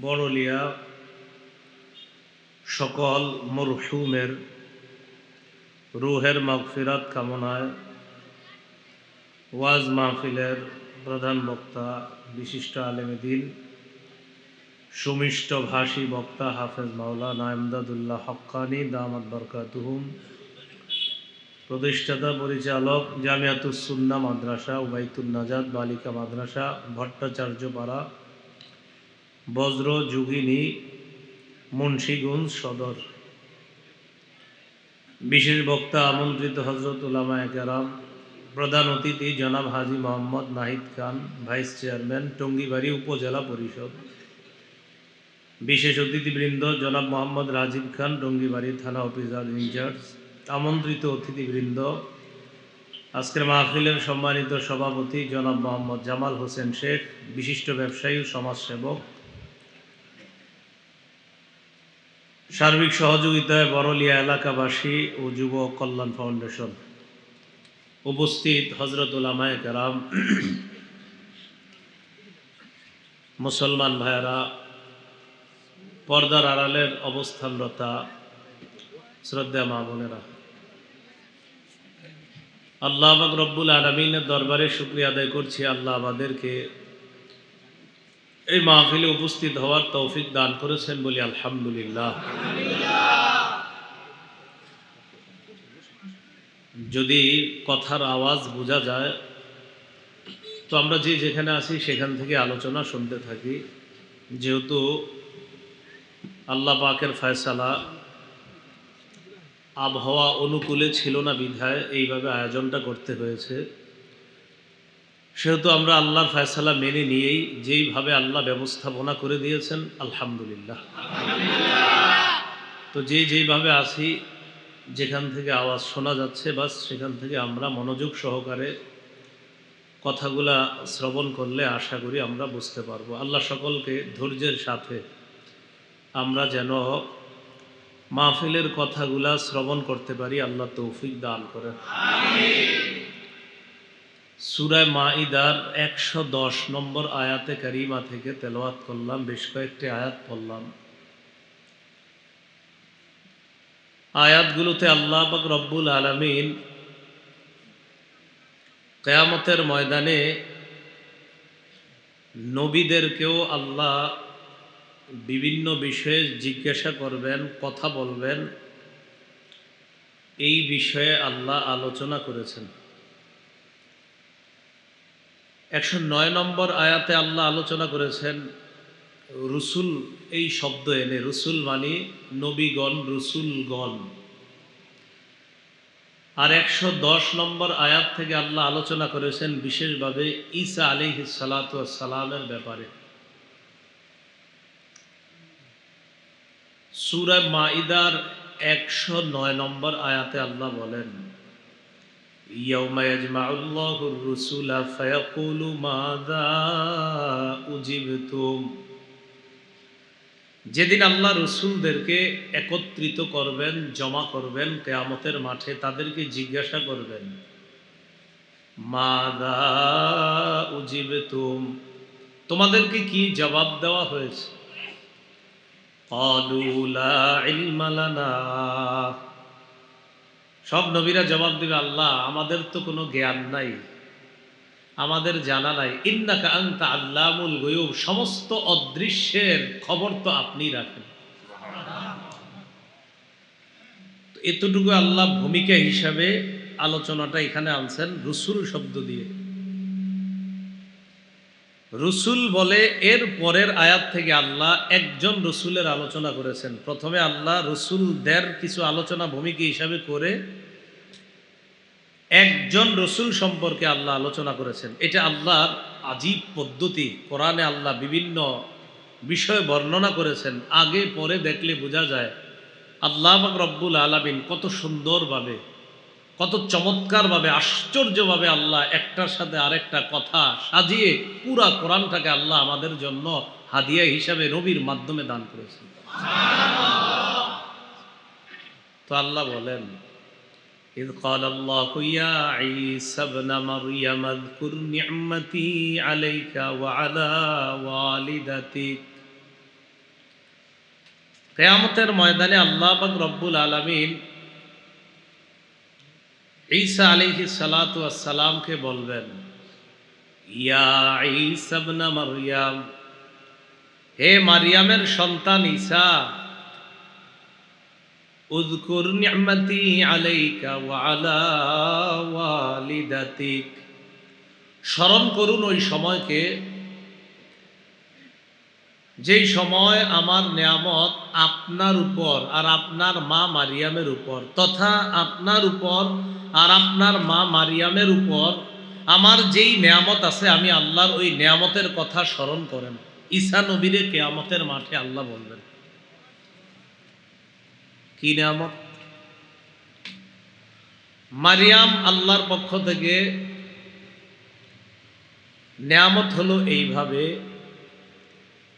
বড়লিয়া সকল মরহুমের রুহের মাগফিরাত কামনায় ওয়াজ মাহফিলের প্রধান বক্তা বিশিষ্ট আলেমে দ্বীন সুমিষ্ট ভাষী বক্তা হাফেজ মাওলানা ইমদাদুল্লাহ হক্কানি দামাত বরকাতুহুম, প্রতিষ্ঠাতা পরিচালক জামিয়াতুস সুন্নাহ মাদ্রাসা উবাইতুন নাজাত বালিকা মাদ্রাসা ভট্টাচার্যপাড়া বজ্র যুগিনী মুন্সিগঞ্জ সদর। বিশেষ বক্তা আমন্ত্রিত হজরত উলামায়ে কেরাম, প্রধান অতিথি জনাব হাজী মোহাম্মদ নাহিদ খান, ভাইস চেয়ারম্যান টঙ্গীবাড়ি উপজেলা পরিষদ। বিশেষ অতিথিবৃন্দ জনাব মোহাম্মদ রাজীব খান, টঙ্গীবাড়ি থানা অফিসার ইনচার্জ। আমন্ত্রিত অতিথিবৃন্দ, আজকের মাহফিলের সম্মানিত সভাপতি জনাব মোহাম্মদ জামাল হোসেন শেখ, বিশিষ্ট ব্যবসায়ী ও সমাজসেবক। সার্বিক সহযোগিতায় বড়লিয়া এলাকাবাসী ও যুব কল্যাণ ফাউন্ডেশন। উপস্থিত হজরত উলামায়ে কেরাম, মুসলমান ভাইয়েরা, পর্দার আড়ালের অবস্থানরতা শ্রদ্ধা মা বোনেরা, আল্লাহ পাক রব্বুল আলামিনের দরবারে শুকরিয়া আদায় করছি। আল্লাহ আমাদেরকে এই মাহফিলে উপস্থিত হওয়ার তৌফিক দান করেছেন বলি আলহামদুলিল্লাহ। যদি কথার আওয়াজ বোঝা যায় তো আমরা যেখানে আছি সেখান থেকে আলোচনা শুনতে থাকি। যেহেতু আল্লাহ পাকের ফয়সালা আবহাওয়া অনুকূলে ছিল না বিধায় এইভাবে আয়োজনটা করতে হয়েছে, সেহেতু আমরা আল্লাহর ফয়সালা মেনে নিয়েই যেইভাবে আল্লাহ ব্যবস্থাপনা করে দিয়েছেন আলহামদুলিল্লাহ। তো যেইভাবে আছি, যেখান থেকে আওয়াজ শোনা যাচ্ছে বাস সেখান থেকে আমরা মনোযোগ সহকারে কথাগুলা শ্রবণ করলে আশা করি আমরা বুঝতে পারবো। আল্লাহ সকলকে ধৈর্যের সাথে আমরা যেন মাহফিলের কথাগুলা শ্রবণ করতে পারি, আল্লাহ তৌফিক দান করেন। সূরা মাঈদার 110 নম্বর আয়াতে কারিমা থেকে তেলাওয়াত করলাম, বেশ কয়েকটি আয়াত পড়লাম। আয়াতগুলোতে আল্লাহ পাক রব্বুল আলামিন কিয়ামতের ময়দানে নবীদেরকেও আল্লাহ বিভিন্ন বিষয়ে জিজ্ঞাসা করবেন, কথা বলবেন, এই বিষয়ে আল্লাহ আলোচনা করেছেন। 109 নম্বর আয়াতে আল্লাহ আলোচনা করেছেন রসুল, এই শব্দ এনে, রসুল মানে নবীগণ, রসুলগণ। আর 110 নম্বর আয়াত থেকে আল্লাহ আলোচনা করেছেন বিশেষভাবে ঈসা আলাইহিস সালাতু ওয়াস সালামের ব্যাপারে। সূরা মাঈদার 109 নম্বর আয়াতে আল্লাহ বলেন, ইয়াউমা ইয়াজমাউল্লাহুর রুসুলা ফায়াকুলু মাযা উজিবতুম। যেদিন আল্লাহ রসুলদেরকে একত্রিত করবেন, জমা করবেন কিয়ামতের মাঠে, তাদেরকে জিজ্ঞাসা করবেন মাযা উজিবতুম, তোমাদেরকে কি জবাব দেওয়া হয়েছে? ক্বালু লা ইলমা লানা, সব নবীরা জবাব দিবে, আল্লাহ আমাদের তো কোনো জ্ঞান নাই, আমাদের জানা নাই। ইন্নাকা আনতা আল্লামুল গুয়ুব, সমস্ত অদৃশ্যের খবর তো আপনি রাখেন। এতটুকু আল্লাহ ভূমিকা হিসাবে আলোচনাটা এখানে আনছেন রসুল শব্দ দিয়ে। রসুল বলে এর পরের আয়াত থেকে আল্লাহ একজন রসুলের আলোচনা করেছেন। প্রথমে আল্লাহ রসুলদের কিছু আলোচনা ভূমিকা হিসাবে করে একজন রসুল সম্পর্কে আল্লাহ আলোচনা করেছেন। এটা আল্লাহর আজীব পদ্ধতি। কোরআনে আল্লাহ বিভিন্ন বিষয় বর্ণনা করেছেন, আগে পরে দেখলে বোঝা যায় আল্লাহ পাক রব্বুল আলামিন কত সুন্দরভাবে, কত চমৎকারভাবে, আশ্চর্যভাবে আল্লাহ একটার সাথে আরেকটা কথা সাজিয়ে পুরা কোরআনটাকে আল্লাহ আমাদের জন্য হাদিয়া হিসাবে নবীর মাধ্যমে দান করেছেন। তো আল্লাহ বলেন, إذ قال الله يا عيسى ابن مريم اذكر نعمتي عليك وعلى والدتك কিয়ামতের ময়দানে আল্লাহ পাক রব্বুল আলামিন ঈসা আলাইহিস সালাতু ওয়াস সালামকে বলবেন, ইয়া ঈসা ইবনে মারইয়াম, হে মারিয়ামের সন্তান ঈসা, উযকুর নি'মাতি আলাইকা ওয়া আলা ওয়ালিদাতিক, স্মরণ করুন ওই সময়কে যেই সময় আমার নেয়ামত আপনার উপর আর আপনার মা মারিয়ামের উপর তথা আপনার উপর আর আপনার মা মারিয়ামের উপর আমার যেই নেয়ামত আছে, আমি আল্লাহর ওই নেয়ামতের কথা স্মরণ করেন। ঈসা নবীরে কিয়ামতের মাঠে আল্লাহ বলবেন, কি নেয়ামত? মারিয়াম আল্লাহর পক্ষ থেকে নেয়ামত হলো এইভাবে,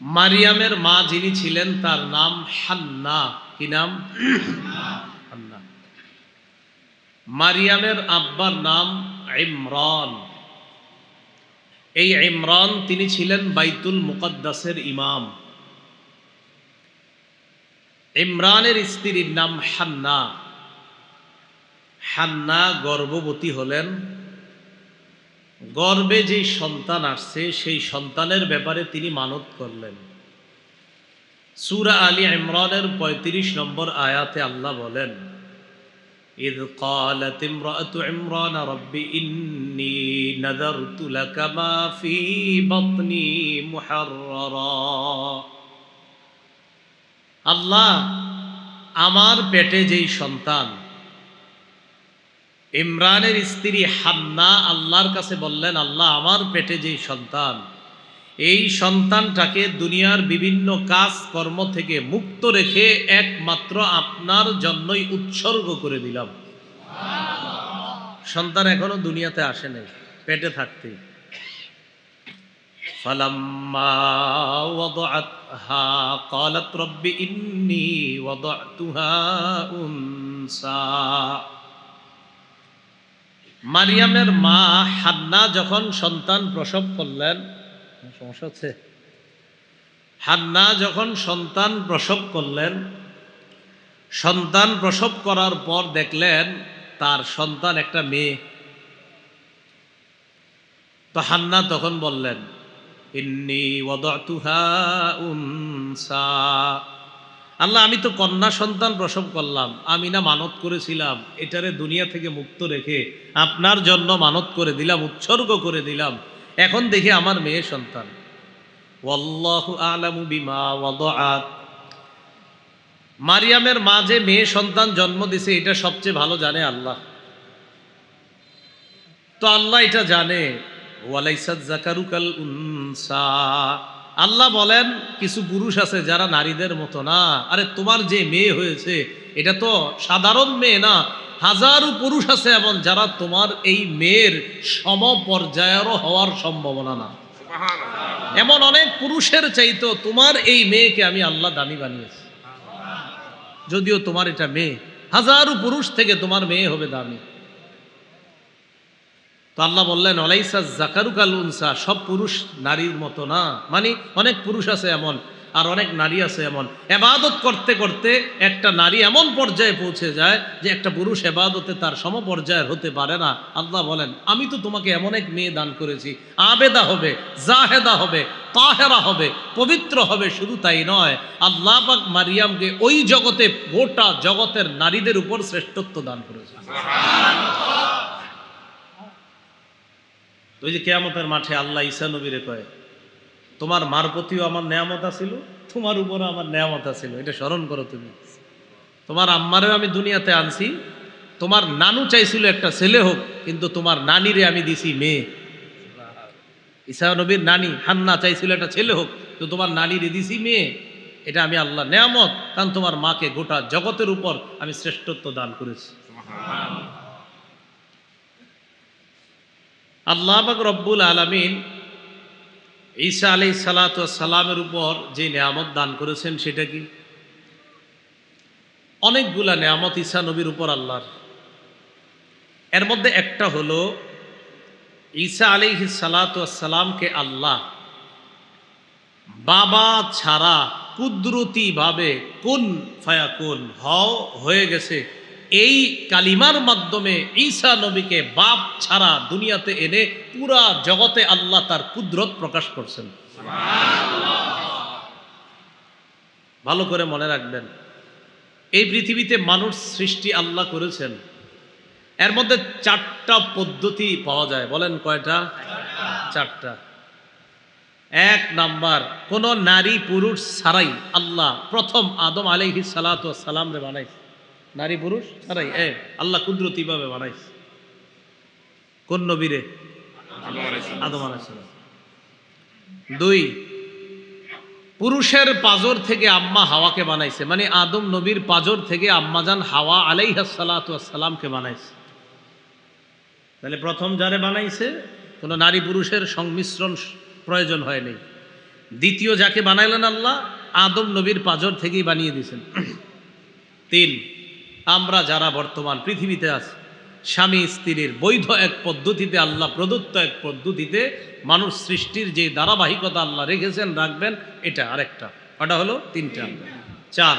মারিয়ামের মা যিনি ছিলেন তার নাম হান্না। কি নাম? হান্না। মারিয়ামের আব্বার নাম ইমরান। এই ইমরান তিনি ছিলেন বাইতুল মুকদ্দাসের ইমাম। ইমরানের স্ত্রীর নাম হান্না। হান্না গর্ভবতী হলেন। গর্ভে যেই সন্তান আসছে সেই সন্তানের ব্যাপারে তিনি মানত করলেন। সূরা আলী ইমরানের ৩৫ নম্বর আয়াতে আল্লাহ বলেন, ইয ক্বালাত ইমরাতু ইমরান রাব্বি ইন্নী নাযারতু লাকা মা ফী বাতনি মুহাররারা। আল্লাহ, আমার পেটে যেই সন্তান, ইমরানের স্ত্রী হান্না আল্লাহর কাছে বললেন, আল্লাহ, আমার পেটে যেই সন্তান, এই সন্তানটাকে দুনিয়ার বিভিন্ন কাজ কর্ম থেকে মুক্ত রেখে একমাত্র আপনার জন্যই উৎসর্গ করে দিলাম। সন্তান এখনো দুনিয়াতে আসে নাই, পেটে থাকতেই। ফালাম্মা ওয়াদাআতহা ক্বালাত রাব্বি ইন্নী ওয়াদাতুহা উনসা। মারিয়ামের মা হান্না যখন সন্তান প্রসব করলেন, সমস্যা হচ্ছে, হান্না যখন সন্তান প্রসব করলেন, সন্তান প্রসব করার পর দেখলেন তার সন্তান একটা মেয়ে। তো হান্না তখন বললেন, ইন্নী ওয়াদাতুহা উনসা। আল্লাহ, আমি তো কন্যা সন্তান প্রসব করলাম, আমি না মানত করেছিলাম এটারে দুনিয়া থেকে মুক্ত রেখে আপনার জন্য মানত করে দিলাম, উৎসর্গ করে দিলাম, এখন দেখি আমার মেয়ে সন্তান। ওয়াল্লাহু আ'লামু বিমা ওয়াদাআত। মারিয়ামের মা যে মেয়ে সন্তান জন্ম দিছে এটা সবচেয়ে ভালো জানে আল্লাহ। তো আল্লাহ এটা জানে, ওয়ালাইসাজ যাকারু কাল উনসা। আল্লাহ বলেন, কিছু পুরুষ আছে যারা নারীদের মতো না। আরে তোমার যে মেয়ে হয়েছে এটা তো সাধারণ মেয়ে না, হাজারো পুরুষ আছে এমন যারা তোমার এই মেয়ের সমপর্যায়েরও হওয়ার সম্ভাবনা না। এমন অনেক পুরুষের চাইতো তোমার এই মেয়েকে আমি আল্লাহ দামি বানিয়েছি। যদিও তোমার এটা মেয়ে, হাজারো পুরুষ থেকে তোমার মেয়ে হবে দামি। তো আল্লাহ বললেন, ওয়ালাইসা যাকারু কাল উনসা, সব পুরুষ নারীর মতো না। মানে অনেক পুরুষ আছে এমন আর অনেক নারী আছে এমন। ইবাদত করতে করতে একটা নারী এমন পর্যায়ে পৌঁছে যায় যে একটা পুরুষ ইবাদতে তার সমপর্যায়ের হতে পারে না। আল্লাহ বলেন, আমি তো তোমাকে এমন এক মেয়ে দান করেছি, আবেদা হবে, জাহেদা হবে, তাহেরা হবে, পবিত্র হবে। শুধু তাই নয়, আল্লাহ পাক মারিয়ামকে ওই জগতে, গোটা জগতের নারীদের উপর শ্রেষ্ঠত্ব দান করেছে। ওই যে কিয়ামতের মাঠে আল্লাহ ঈসা নবীরে কয়, তোমার মার প্রতিও আমার নেয়ামত আছিল, তোমার উপরও আমার নেয়ামত আছিল, এটা স্মরণ করো তুমি। তোমার আম্মারেও আমি দুনিয়াতে আনছি, তোমার নানু চাইছিল একটা ছেলে হোক, কিন্তু তোমার নানিরে আমি দিছি মেয়ে। ঈসা নবীর নানি হান্না চাইছিল একটা ছেলে হোক, তো তোমার নানিরে দিছি মেয়ে। এটা আমি আল্লাহ নেয়ামত, কারণ তোমার মাকে গোটা জগতের উপর আমি শ্রেষ্ঠত্ব দান করেছি। আল্লাহ পাক রব্বুল আলামিন ঈসা আলাইহিস সালাতু ওয়াস সালামের উপর যে নেয়ামত দান করেছেন সেটা কি? অনেকগুলা নেয়ামত ঈসা নবীর উপর আল্লাহর। এর মধ্যে একটা হলো, ঈসা আলাইহিস সালাতু ওয়াস সালামকে আল্লাহ বাবা ছাড়া কুদরতি ভাবে কুন ফায়াকুন হও হয়ে গেছে, এই কালিমার মাধ্যমে ঈসা নবীকে বাপ ছাড়া দুনিয়াতে এনে পুরা জগতে আল্লাহ তার কুদরত প্রকাশ করছেন। ভালো করে মনে রাখবেন, এই পৃথিবীতে মানুষ সৃষ্টি আল্লাহ করেছেন, এর মধ্যে 4টা পদ্ধতি পাওয়া যায়। বলেন কয়টা? 4টা। 1 নাম্বার, কোন নারী পুরুষ ছাড়াই আল্লাহ প্রথম আদম আলাইহিস সালাতু ওয়াস সালাম রে বানাইছে। নারী পুরুষ ছাড়াই আল্লাহ কুদরতি ভাবে বানাইছে। কোন নবীরে? আদম আলাইহিস সালাম। 2, পুরুষের পাজর থেকে আম্মা হাওয়াকে বানাইছে, মানে আদম নবীর পাজর থেকে আম্মাজান হাওয়া আলাইহিস সালাতু ওয়াস সালামকে বানাইছে। তাহলে প্রথম যারে বানাইছে কোনো নারী পুরুষের সংমিশ্রণ প্রয়োজন হয়নি। দ্বিতীয় যাকে বানাইলেন আল্লাহ, আদম নবীর পাজর থেকেই বানিয়ে দিয়েছেন। 3, আমরা যারা বর্তমান পৃথিবীতে আছি, স্বামী স্ত্রীর বৈধ এক পদ্ধতিতে, আল্লাহ প্রদত্ত এক পদ্ধতিতে মানুষ সৃষ্টির যে ধারাবাহিকতা আল্লাহ রেখেছেন, রাখবেন, এটা আরেকটা। ওটা হলো 3টা। 4,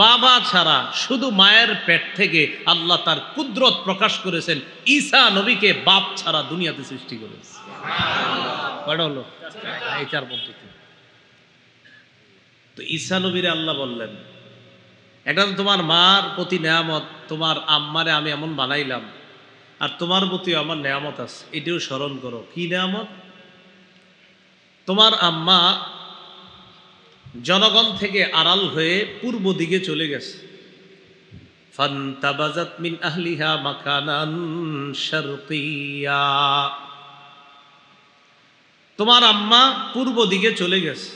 বাবা ছাড়া শুধু মায়ের পেট থেকে আল্লাহ তার কুদরত প্রকাশ করেছেন, ঈসা নবীকে বাপ ছাড়া দুনিয়াতে সৃষ্টি করেছে। কয়টা হলো? এই 4 পদ্ধতি। তো ঈসা নবীরে আল্লাহ বললেন, এটা তো তোমার মার প্রতি নেয়ামত, তোমার আম্মারে আমি এমন বানাইলাম, আর তোমার প্রতি আমার নেয়ামত আছে, এটিও স্মরণ করো। কি নেয়ামত? তোমার আম্মা জনগণ থেকে আড়াল হয়ে পূর্ব দিকে চলে গেছে। ফান্তাবাজাত মিন আহলিহা মাকানান শারকিয়া। তোমার আম্মা পূর্ব দিকে চলে গেছে।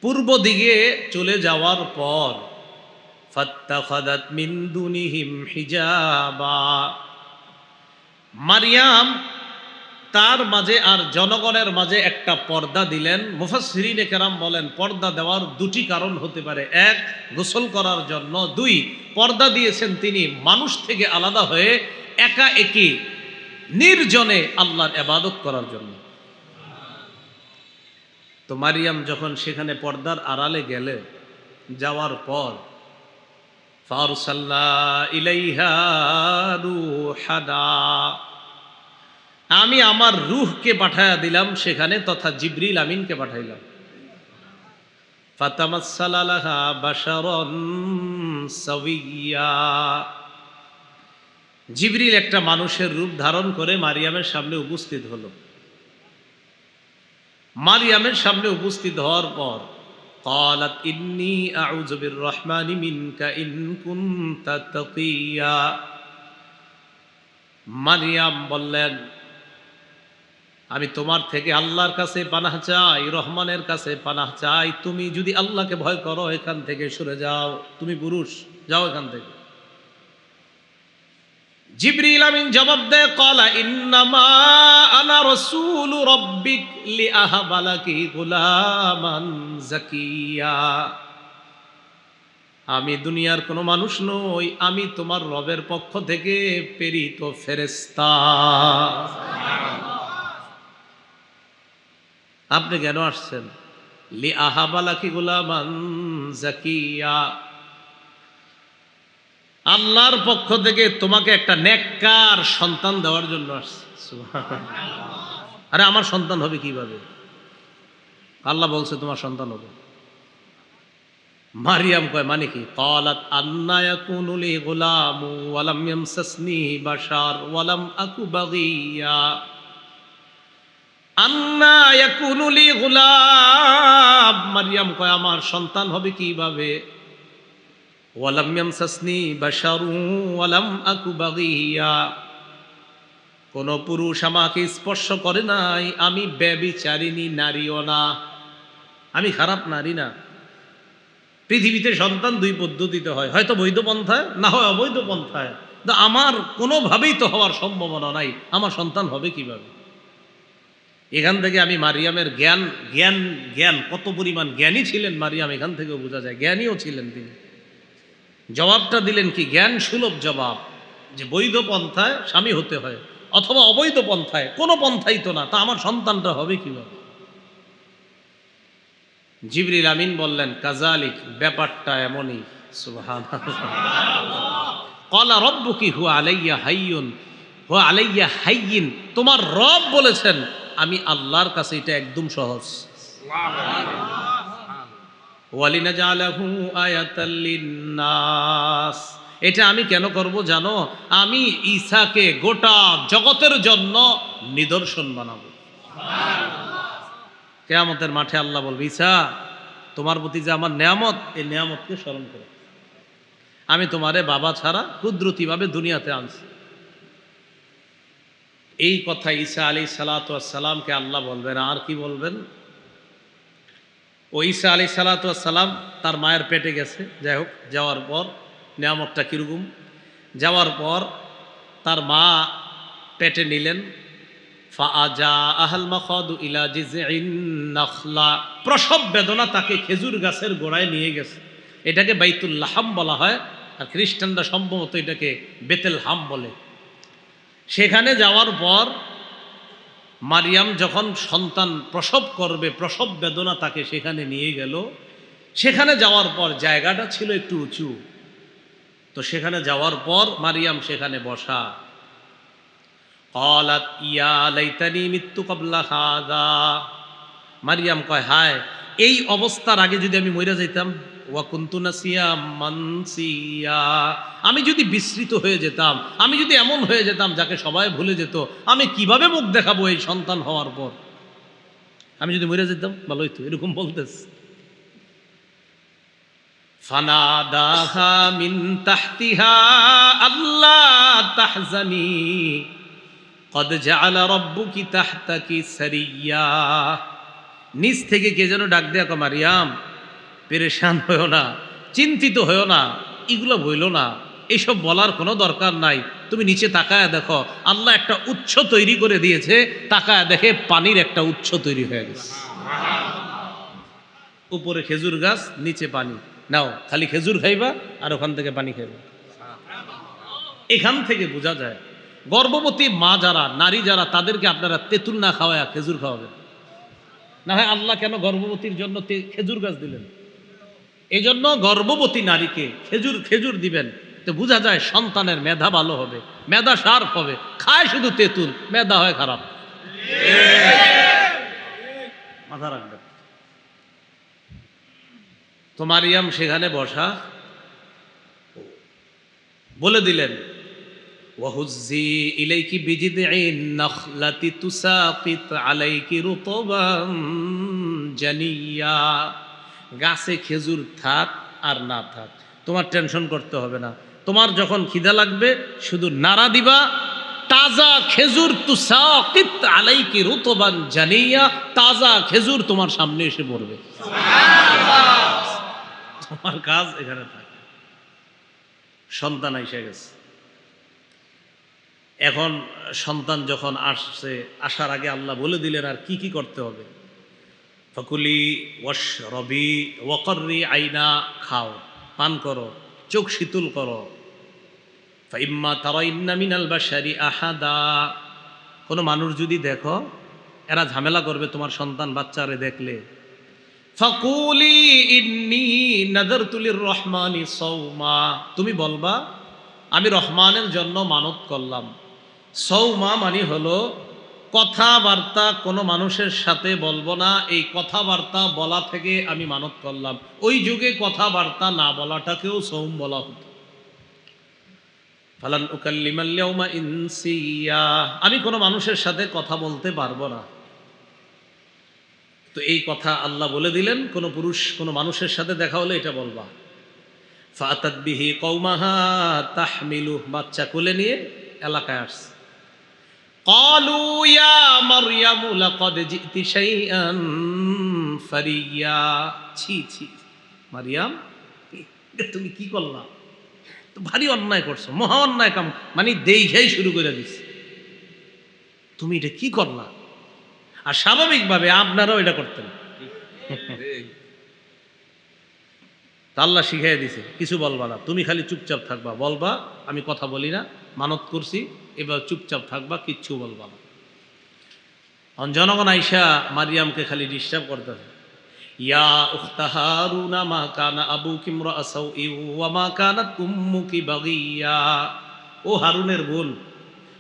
পূর্ব দিকে চলে যাওয়ার পর ফাত্তাখাদাত মিন দুনিহিম হিজাবা, মারিয়াম তার মাঝে আর জনগণের মাঝে একটা পর্দা দিলেন। মুফাসসিরিনে কেরাম বলেন, পর্দা দেওয়ার 2টি কারণ হতে পারে। 1, গোসল করার জন্য। 2, পর্দা দিয়েছেন তিনি মানুষ থেকে আলাদা হয়ে একা একই নির্জনে আল্লাহর ইবাদত করার জন্য। তো মারিয়াম যখন সেখানে পর্দার আড়ালে গেলে, যাওয়ার পর ফারসালনা ইলাইহা রূহানা, আমি আমার রূহকে পাঠায়া দিলাম সেখানে, তথা জিবরিল আমিনকে পাঠাইলাম। ফাতামাসসালা লাহা বাশারান সাওয়িয়া, জিবরিল একটা মানুষের রূপ ধারণ করে মারিয়ামের সামনে উপস্থিত হলো। মারিয়ামের সামনে উপস্থিত হওয়ার পর ক্বালাত ইন্নী আউযু বিররহমানি মিনকা ইন কুনতা তাকিয়া, মারিয়াম বললেন, আমি তোমার থেকে আল্লাহর কাছে পানাহ চাই, রহমানের কাছে পানাহ চাই। তুমি যদি আল্লাহকে ভয় করো, এখান থেকে সরে যাও, তুমি পুরুষ, যাও এখান থেকে। জিবরিল আমিন জবাব দেয়, ক্বালা ইন্নামা আনা রাসূলু রাব্বিক লিআহাবা লাকি গুলামান যাকিয়া, আমি দুনিয়ার কোনো মানুষ নই, আমি তোমার রবের পক্ষ থেকে প্রেরিত ফেরেশতা। আপনি কেন আসছেন? লিআহাবা লাকি গুলামান যাকিয়া, আল্লাহর পক্ষ থেকে তোমাকে একটা নেককার সন্তান দেওয়ার জন্য আসছে। সুবহানাল্লাহ। আরে আমার সন্তান হবে কিভাবে? আল্লাহ বলছে তোমার সন্তান হবে। মারিয়াম কয়, মানে কি? ক্বালাত আন্না ইয়াকুনু লি গুলামু ওয়া লাম ইয়ামসাসনি বাশার ওয়া লাম আকু বাগিয়া, আন্না ইয়াকুনু লি গুলাম, মারিয়াম কয় আমার সন্তান হবে কিভাবে? ওয়া লাম ইয়ামসাসনি বাশারু ওয়া লাম আকু বাগিয়া, কোন পুরুষ আমাকে স্পর্শ করে নাই, আমি ব্যভিচারিণী নারীও না, আমি খারাপ নারী না। পৃথিবীতে সন্তান 2 পদ্ধতিতে হয়, হয়তো বৈধ পন্থায়, না হয় অবৈধ পন্থায়। আমার কোনোভাবেই তো হওয়ার সম্ভাবনা নাই, আমার সন্তান হবে কিভাবে? এখান থেকে আমি মারিয়ামের জ্ঞান জ্ঞান জ্ঞান কত পরিমাণ জ্ঞানী ছিলেন মারিয়াম, এখান থেকেও বোঝা যায়। জ্ঞানীও ছিলেন তিনি। জবাবটা দিলেন কি? জ্ঞান সুলভ জবাব, যে বৈধ পন্থায় স্বামী হতে হয়, অথবা অবৈধ পন্থায়, কোনো পন্থাই তো না, তা আমার সন্তানটা হবে কিভাবে? জিবরিল আমিন বললেন, কাযালিক, ব্যাপারটা এমনই। সুবহানাল্লাহ। ক্বালা রাব্বুকি হুয়া আলাইয়া হাইয়ুন, হুয়া আলাইয়া হাইয়িন, তোমার রব বলেছেন আমি আল্লাহর কাছে এটা একদম সহজ। ওয়ালিনাজআলাহু আয়াতাল লিন্নাস, এটা আমি কেন করব জানো? আমি ঈসাকে গোটা জগতের জন্য নিদর্শন বানাবো। কিয়ামতের মাঠে আল্লাহ বলবে, ঈসা তোমার প্রতি যে আমার নেয়ামত, এই নেয়ামতকে স্মরণ করো। আমি তোমারে বাবা ছাড়া কুদরতিভাবে দুনিয়াতে আনছি। এই কথা ঈসা আলাইহিস সালাতু ওয়াস সালামকে আল্লাহ বলবেন। আর কি বলবেন? ও ঈসা আলাইহিস সালাতু ওয়াস সালাম তার মায়ের পেটে গেছে। যাই হোক, যাওয়ার পর নেয়ামতটা কিরকম, যাওয়ার পর তার মা পেটে নিলেন। ফাআজা আহল মাখাদু ইলা জিযইন নাখলা, প্রসব বেদনা তাকে খেজুর গাছের গোড়ায় নিয়ে গেছে। এটাকে বাইতুল লাহাম বলা হয়, আর খ্রিস্টানরা সম্ভবত এটাকে বেতেল হাম বলে। সেখানে যাওয়ার পর মারিয়াম যখন সন্তান প্রসব করবে, প্রসব বেদনা তাকে সেখানে নিয়ে গেল। সেখানে যাওয়ার পর জায়গাটা ছিল একটু উঁচু, তো সেখানে যাওয়ার পর মারিয়াম সেখানে বসা। ক্বালাত ইয়া লাইতানি মিত্তু ক্বাবলা হাযা, মারিয়াম কয়, হায় এই অবস্থার আগে যদি আমি মইরা যাইতাম। ওয়া কুনতু নাসিয়াম মানসিয়া, আমি যদি বিস্মৃত হয়ে যেতাম, আমি যদি এমন হয়ে যেতাম যাকে সবাই ভুলে যেত, আমি কিভাবে মুখ দেখাবো এই সন্তান হওয়ার পর? আমি যদি মইরা যেতাম ভালো হইতো, এরকম বলতেছে। ফানাদাহা মিন তাহতিহা আল্লা তাহজানি কদ জাআলা রাব্বুকি তাহতাকি সারিয়া, নিচ থেকে কে যেন ডাক দেয়া, কয় মারিয়াম পেরেশান হয়েও না, চিন্তিত হয়েও না, এগুলো বইল না, এইসব বলার কোনো দরকার নাই। তুমি নিচে তাকায় দেখো, আল্লাহ একটা উৎস তৈরি করে দিয়েছে। তাকায় দেখে পানির একটা উৎস তৈরি হয়ে গেছে। উপরে খেজুর গাছ, নিচে পানি। নাও খালি খেজুর খাইবা আর ওখান থেকে পানি খাইবা। এখান থেকে বোঝা যায় গর্ভবতী মা যারা, নারী যারা, তাদেরকে আপনারা তেঁতুল না খাওয়ায় খেজুর খাওয়াবেন না। হয় আল্লাহ কেন গর্ভবতীর জন্য খেজুর গাছ দিলেন? এই জন্য গর্ভবতী নারীকে খেজুর দিবেন, তো বোঝা যায় সন্তানের মেধা ভালো হবে, মেধা শার্প হবে। খায় শুধু তেঁতুল, মেধা হয় খারাপ। মাথা রাখবেন। তো মারিয়াম সেখানে বসা, বলে দিলেন, ওয়াহুজ্জি ইলাইকি বিজিদইন নাখলাতি তুসাকিত আলাইকি রুতবান জানিয়া, গাছে খেজুর থাক আর না থাক তোমার টেনশন করতে হবে না। তোমার যখন খিদা লাগবে শুধু নাড়া দিবা, তাজা খেজুর, তুসাকিত আলাইকি রুতবান জানিয়া, তাজা খেজুর তোমার সামনে এসে পড়বে। তোমার কাজ এখানে থাকে। সন্তান এসে গেছে। এখন সন্তান যখন আসছে, আসার আগে আল্লাহ বলে দিলেন আর কি কি করতে হবে। ফাকুলি ওয়াশরবি ওয়াকর্রি আইনা, খাও, পান করো, চোখ শীতল করো। ফাইম্মা তারাইন্না মিনাল বাশারি আহাদা, কোনো মানুষ যদি দেখো, এরা ঝামেলা করবে তোমার সন্তান বাচ্চারে দেখলে। ফাকুলি ইন্নী নাযারতু লির-রহমানি সাওমা, তুমি বলবা আমি রহমানের জন্য মানত করলাম। সৌমা মানে হলো কথাবার্তা কোনো মানুষের সাথে বলবো না, এই কথাবার্তা বলা থেকে আমি মানত করলাম। ওই যুগে কথাবার্তা না বলাটাকেও সৌম বলা হতো। ফালান উকাল্লিমাল ইয়াউমা ইনসিয়া, আমি কোনো মানুষের সাথে কথা বলতে পারবো না। তো এই কথা আল্লাহ বলে দিলেন, কোনো পুরুষ কোনো মানুষের সাথে দেখা হলে এটা বলবা। ফাতাত বিহি কওমাহা তাহমিলু, বাচ্চা কোলে নিয়ে এলাকায় আসছে। ক্বালু ইয়া মারইয়ামু লাকাদ জিতি শাইআন ফারিয়া, ছি ছি মারিয়াম, তুমি কি করলা? তো ভারী অন্যায় করছো, মহা অন্যায় কাম, মানে দেখাই শুরু করে দিস। তুমি এটা কি করলা? আর স্বাভাবিকভাবে আপনারাও এটা করতেন। আল্লাহ শিখাই দিছে, কিছু বলবা না, তুমি খালি চুপচাপ থাকবা। বলবা আমি কথা বলি না, মানত করছি, এবার চুপচাপ থাকবা, কিচ্ছু বলবা না। জনগণ আইসা মারিয়ামকে খালি ডিস্টার্ব করতেছে। ইয়া উখতা হারুনা মা কানা আবুকি ইমরাআ সাউই ওয়া মা কানাত উম্মুকি বাগিয়া। ও হারুনের বোন,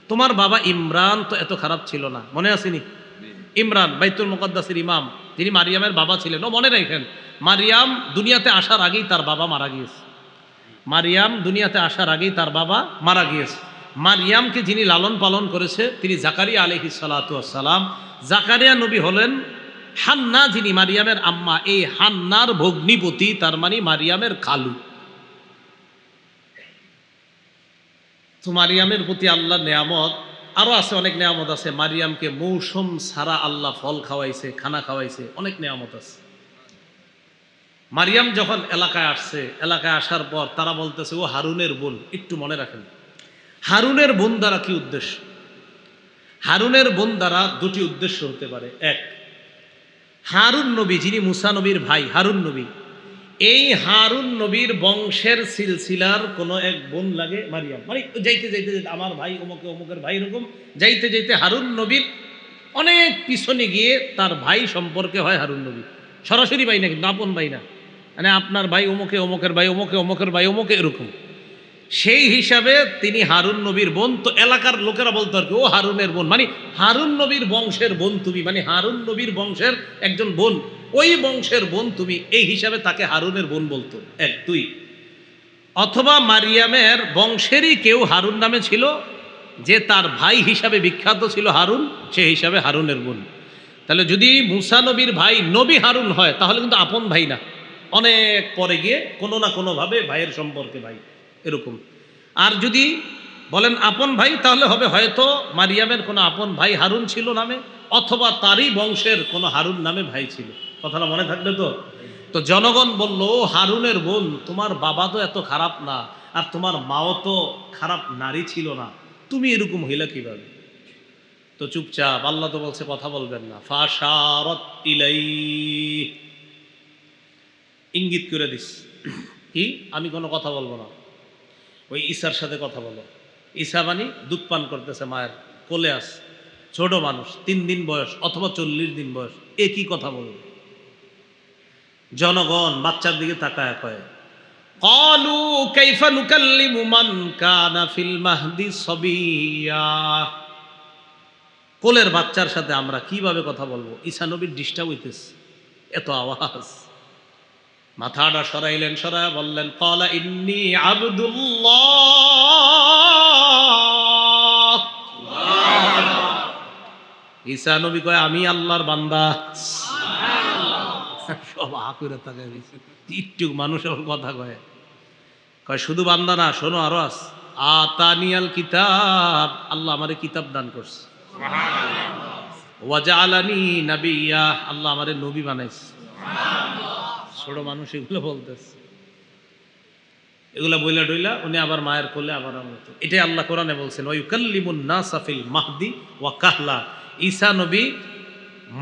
তোমার বাবা ইমরান তো এত খারাপ ছিল না, মনে আসেনি? ইমরান বাইতুল মুকদ্দাসের ইমাম, তিনি মারিয়ামের বাবা ছিলেন। ও মনে রাখেন, মারিয়াম দুনিয়াতে আসার আগেই তার বাবা মারা গিয়েছে। মারিয়াম দুনিয়াতে আসার আগেই তার বাবা মারা গিয়েছে। মারিয়ামকে যিনি লালন পালন করেছে তিনি জাকারিয়া আলাইহিস সালাতু ওয়াস সালাম। জাকারিয়া নবী হলেন হান্না, যিনি মারিয়ামের আম্মা, এই হান্নার ভগ্নিপতি, তার মানে মারিয়ামের খালু। তো মারিয়ামের প্রতি আল্লাহর নেয়ামত আরো আছে, অনেক নেয়ামত আছে। মারিয়ামকে মৌসুম ছাড়া আল্লাহ ফল খাওয়াইছে, খানা খাওয়াইছে, অনেক নেয়ামত আছে। মারিয়াম যখন এলাকায় আসছে, এলাকায় আসার পর তারা বলতেছে ও হারুনের বোন। একটু মনে রাখেন, হারুনের বোন দ্বারা কি উদ্দেশ্য? হারুনের বোন দ্বারা দুটি উদ্দেশ্য হতে পারে। এক, হারুন নবী যিনি মুসা নবীর ভাই, হারুন নবী, এই হারুন নবীর বংশের সিলসিলার কোনো এক বোন লাগে মারিয়াম। মানে যাইতে যাইতে যাইতে আমার ভাই অমুকে, অমুকের ভাই, এরকম যাইতে যাইতে হারুন নবীর অনেক পিছনে গিয়ে তার ভাই সম্পর্কে হয় হারুন নবী। সরাসরি ভাই না, কিন্তু আপন ভাই না, মানে আপনার ভাই অমুকে, অমুকের ভাই অমুকে, অমুকের ভাই অমুকে, এরকম। সেই হিসাবে তিনি হারুন নবীর বোন। তো এলাকার লোকেরা বলতো আর কি, ও হারুনের বোন, মানে হারুন নবীর বংশের বোন তুমি, মানে হারুন নবীর বংশের একজন বোন, ওই বংশের বোন তুমি, এই হিসাবে তাকে হারুনের বোন বলতো। এক। দুই, অথবা মারিয়ামের বংশেরই কেউ হারুন নামে ছিল, যে তার ভাই হিসাবে বিখ্যাত ছিল হারুন, সে হিসাবে হারুনের বোন। তাহলে যদি মুসা নবীর ভাই নবী হারুন হয় তাহলে কিন্তু আপন ভাই না, অনেক পরে গিয়ে কোনো না কোনোভাবে ভাইয়ের সম্পর্কে ভাই, এরকম। আর যদি বলেন আপন ভাই তাহলে হবে হয়তো মারিয়ামের কোনো আপন ভাই হারুন ছিল নামে, অথবা তারই বংশের কোনো হারুন নামে ভাই ছিল। কথাটা মনে থাকবে তো? তো জনগণ বলল, ও হারুনের বোন, তোমার বাবা তো এত খারাপ না, আর তোমার মাও তো খারাপ নারী ছিল না, তুমি এরকম হইলা কিভাবে? তো চুপচাপ, আল্লাহ তো বলছে কথা বলবেন না। ফাশারাত ইলাইহি, ইঙ্গিত করে দিস কি আমি কোনো কথা বলবো না, ওই ঈসার সাথে কথা বলো। ঈসা মানে দুধ পান করতেছে, মায়ের কোলে আস, ছোট মানুষ, 3 দিন বয়স অথবা 40 দিন বয়স, একই কথা বলবে। জনগণ বাচ্চার দিকে তাকায় কয়, ক্বালু কাইফা নুকাল্লিমু মান কানা ফিল মাহদি সাবিয়্যা, কোলের বাচ্চার সাথে আমরা কিভাবে কথা বলবো? ঈসা নবীর ডিস্টার্ব হইতেছে, এত আওয়াজ। মাথাটা সরাইলেন, সরায় বললেন, ক্বালা ইন্নী আবদুল্লাহ। ঈসা নবী কয় আমি আল্লাহর বান্দা। সব আকুরে তাকায় দিয়েছে, একটু মানুষ ওর কথা কয়, কয় শুধু বান্দা না, শোনো আরো আস, আতানিয়াল কিতাব, আল্লাহ আমারে কিতাব দান করছে, ওয়াজআলানি নাবিয়্যা, আল্লাহ আমারে নবী বানাইছে। ছোট মানুষ এগুলো বলতেছে, এগুলা বইলা ডইলা উনি আবার মায়ের কোলে আবার আমত। এটাই আল্লাহ কোরআনে বলছেন, ওয়া ইউকাল্লিমুন নাসা ফিল মাহদি ওয়া কাহলা। ঈসা নবী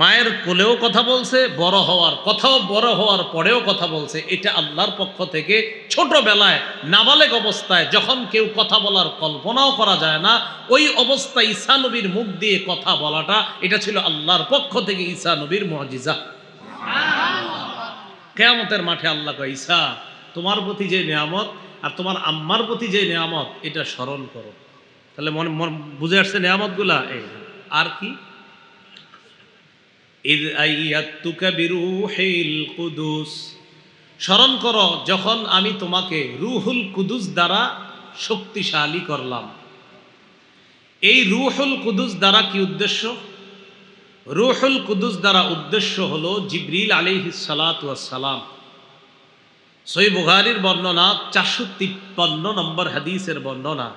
মায়ের কোলেও কথা বলছে, বড় হওয়ার কথাও, বড় হওয়ার পরেও কথা বলছে। এটা আল্লাহর পক্ষ থেকে ছোটবেলায় নাবালেগ অবস্থায় যখন কেউ কথা বলার কল্পনাও করা যায় না, ওই অবস্থায় ঈসা নবীর মুখ দিয়ে কথা বলাটা, এটা ছিল আল্লাহর পক্ষ থেকে ঈসা নবীর মুআজিজা। কিয়ামতের মাঠে আল্লাহ কয়, ঈসা তোমার প্রতি যে নিয়ামত আর তোমার আম্মার প্রতি যে নিয়ামত, এটা স্মরণ করো। তাহলে মনে বুঝে আসছে নিয়ামতগুলা। এই আর কি, ইয আইয়াতুকা বিরূহিল কুদুস, স্মরণ করো যখন আমি তোমাকে রূহুল কুদুস দ্বারা শক্তিশালী করলাম। এই রূহুল কুদুস দ্বারা কি উদ্দেশ্য? রূহুল কুদুস দ্বারা উদ্দেশ্য হলো জিবরিল আলাইহিস সালাতু ওয়াস সালাম। সহিহ বুখারীর বর্ণনা, 453 নম্বর হাদিসের বর্ণনা।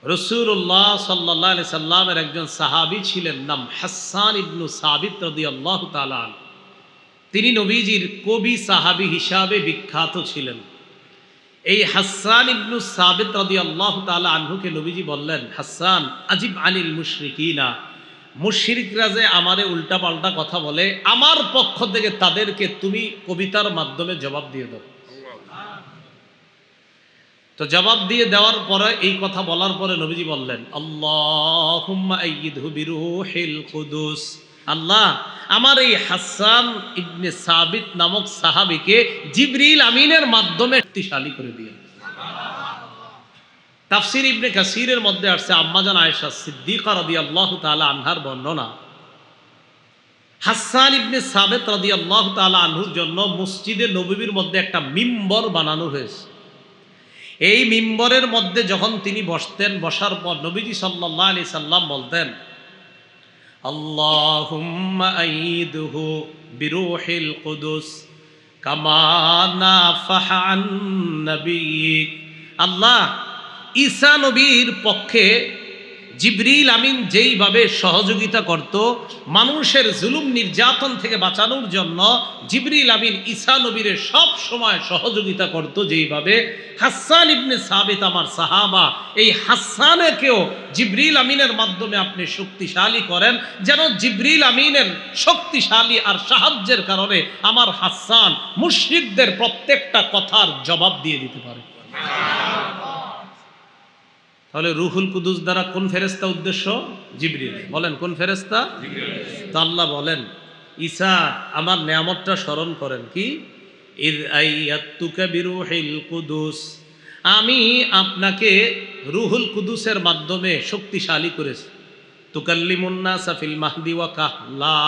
রাসূলুল্লাহ সাল্লাল্লাহু আলাইহি সাল্লামের একজন সাহাবী ছিলেন, নাম হাসান ইবনু সাবিত রাদিয়াল্লাহু তাআলা আনহু। তিনি নবীজির কবি সাহাবী হিসাবে বিখ্যাত ছিলেন। এই হাসান ইবনু সাবিত রাদিয়াল্লাহু তাআলা আনহুকে নবীজি বললেন, হাসান আজিব আনিল মুশরিকিনা, মুশরিকরা যে আমারে উল্টাপাল্টা কথা বলে, আমার পক্ষ থেকে তাদেরকে তুমি কবিতার মাধ্যমে জবাব দিয়ে দাও। তো জবাব দিয়ে দেওয়ার পরে, এই কথা বলার পরে নবীজি বললেন, আল্লাহুম্মা আইয়িদহু বিরূহিল কুদুস, আল্লাহ আমার এই হাসান ইবনে সাবিত নামক সাহাবীকে জিবরিল আমিনের মাধ্যমে শক্তিশালী করে দিয়ে। তাফসির ইবনে কাসিরের মধ্যে আসছে আম্মাজান আয়েশা সিদ্দিকা রাদিয়াল্লাহু তাআলা আনহার বর্ণনা, হাসান ইবনে সাবিত রাদিয়াল্লাহু তাআলা আনহুর জন্য মসজিদে নববীর মধ্যে একটা মিম্বর বানানো হয়েছে। এই মিম্বরের মধ্যে যখন তিনি বসতেন, বসার পর নবীজি সাল্লাল্লাহু আলাইহি সাল্লাম বলতেন, আল্লাহুম্মা আইদহু বিরূহিল কুদুস কামা নাফাহা আন নবিয়িক। আল্লাহ ঈসা নবীর পক্ষে জিবরিল আমিন যেইভাবে সহযোগিতা করত মানুষের জুলুম নির্যাতন থেকে বাঁচানোর জন্য, জিবরিল আমিন ঈসা নবীর সব সময় সহযোগিতা করত যেইভাবে, হাসান ইবনে সাবিত আমার সাহাবা, এই হাসানকেও জিবরিল আমিনের মাধ্যমে আপনি শক্তিশালী করেন, যেন জিবরিল আমিনের শক্তিশালী আর সাহায্যের কারণে আমার হাসান মুশরিকদের প্রত্যেকটা কথার জবাব দিয়ে দিতে পারে। তাহলে রুহুল কুদুস দ্বারা কোন ফেরেশতা উদ্দেশ্য? জিবরিল। বলেন কোন ফেরেশতা? তো আল্লাহ বলেন, ঈসা আমার নিয়ামতটা স্মরণ করেন, কি? ইয আইয়াতুকা বিরুহিল কুদুস, আমি আপনাকে রুহুল কুদুসের মাধ্যমে শক্তিশালী করেছি। তুকাল্লিমুন নাসা ফিল মাহদি ওয়া কাহলা।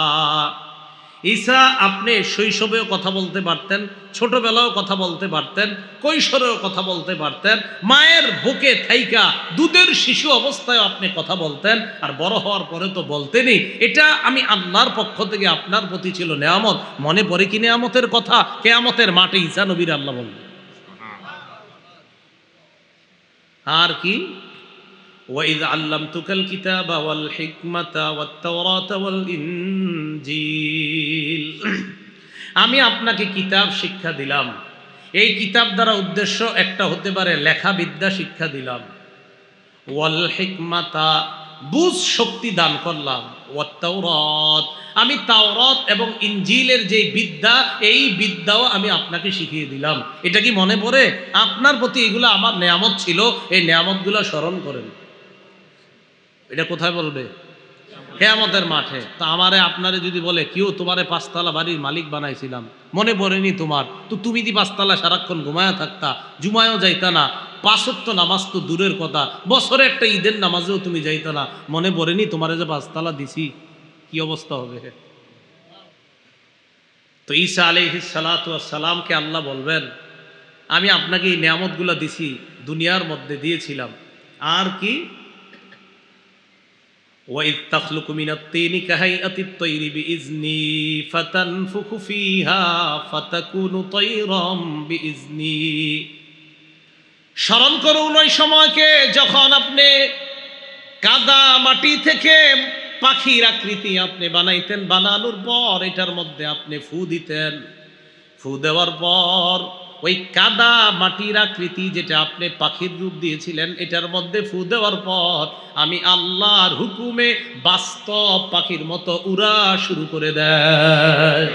ঈসা আপনি শৈশবেও কথা বলতে পারতেন, ছোটবেলাও কথা বলতে পারতেন, কৈশোরেও কথা বলতে পারতেন, মায়ের বুকে থাইকা দুধের শিশু অবস্থায় আপনি কথা বলতেন, আর বড় হওয়ার পরে তো বলতেনই। এটা আমি আল্লাহর পক্ষ থেকে আপনার প্রতি ছিল নেয়ামত। মনে পড়ে কি নেয়ামতের কথা? কিয়ামতের মাঠে ঈসা নবীর আল্লাহ বলবেন। আর কি? وَإِذْ عَلَّمْتُكَ الْكِتَابَ وَالْحِكْمَةَ وَالتَّوْرَاةَ وَالْإِنْجِيلَ, আমি আপনাকে কিতাব শিক্ষা দিলাম। এই কিতাব দ্বারা উদ্দেশ্য একটা হতে পারে লেখা বিদ্যা শিক্ষা দিলাম, ওয়াল হিকমাতা বুঝ শক্তি দান করলাম, ওয়াত-তাওরাত আমি তাওরাত এবং ইনজিলের যে বিদ্যা, এই বিদ্যাও আমি আপনাকে শিখিয়ে দিলাম। এটা কি মনে পড়ে? আপনার প্রতি এগুলো আমার নেয়ামত ছিল, এই নেয়ামতগুলো স্মরণ করেন। এটা কোথায় বলবে? কিয়ামতের মাঠে। তো আমারে আপনারে যদি বলে কেউ তোমারে পাঁচতলা বাড়ির মালিক বানাইছিলাম, মনে পড়েনি তোমার? তো তুমি দি পাঁচতলা সারাক্ষণ ঘুমায়া থাকতা, জুমায়ও যাইতা না, 5 ওয়াক্ত নামাজ তো দূরের কথা, বছরে একটা ঈদের নামাজেও তুমি যাইতা না, মনে পড়েনি তোমারে যে পাঁচতলা দিছি? কি অবস্থা হবে? তো ঈসা আলাইহিস সালাতু ওয়াস সালামকে আল্লাহ বলবেন, আমি আপনাকে এই নিয়ামতগুলো দিছি, দুনিয়ার মধ্যে দিয়েছিলাম। আর কি? وَإِذْ تَخْلُقُ مِنَ الطِّينِ كَهَيْئَةِ الطَّيْرِ بِإِذْنِي فَتَنفُخُ فِيهَا فَتَكُونُ طَيْرًا بِإِذْنِي। স্মরণ করুন ওই সময়কে যখন আপনি কাদা মাটি থেকে পাখির আকৃতি আপনি বানাইতেন, বানানোর পর এটার মধ্যে আপনি ফু দিতেন, ফু দেওয়ার পর ওই কাদা মাটির আকৃতি যেটা আপনি পাখির রূপ দিয়েছিলেন, এটার মধ্যে ফু দেওয়ার পর আমি আল্লাহর হুকুমে বাস্তব পাখির মতো উড়া শুরু করে দেয়।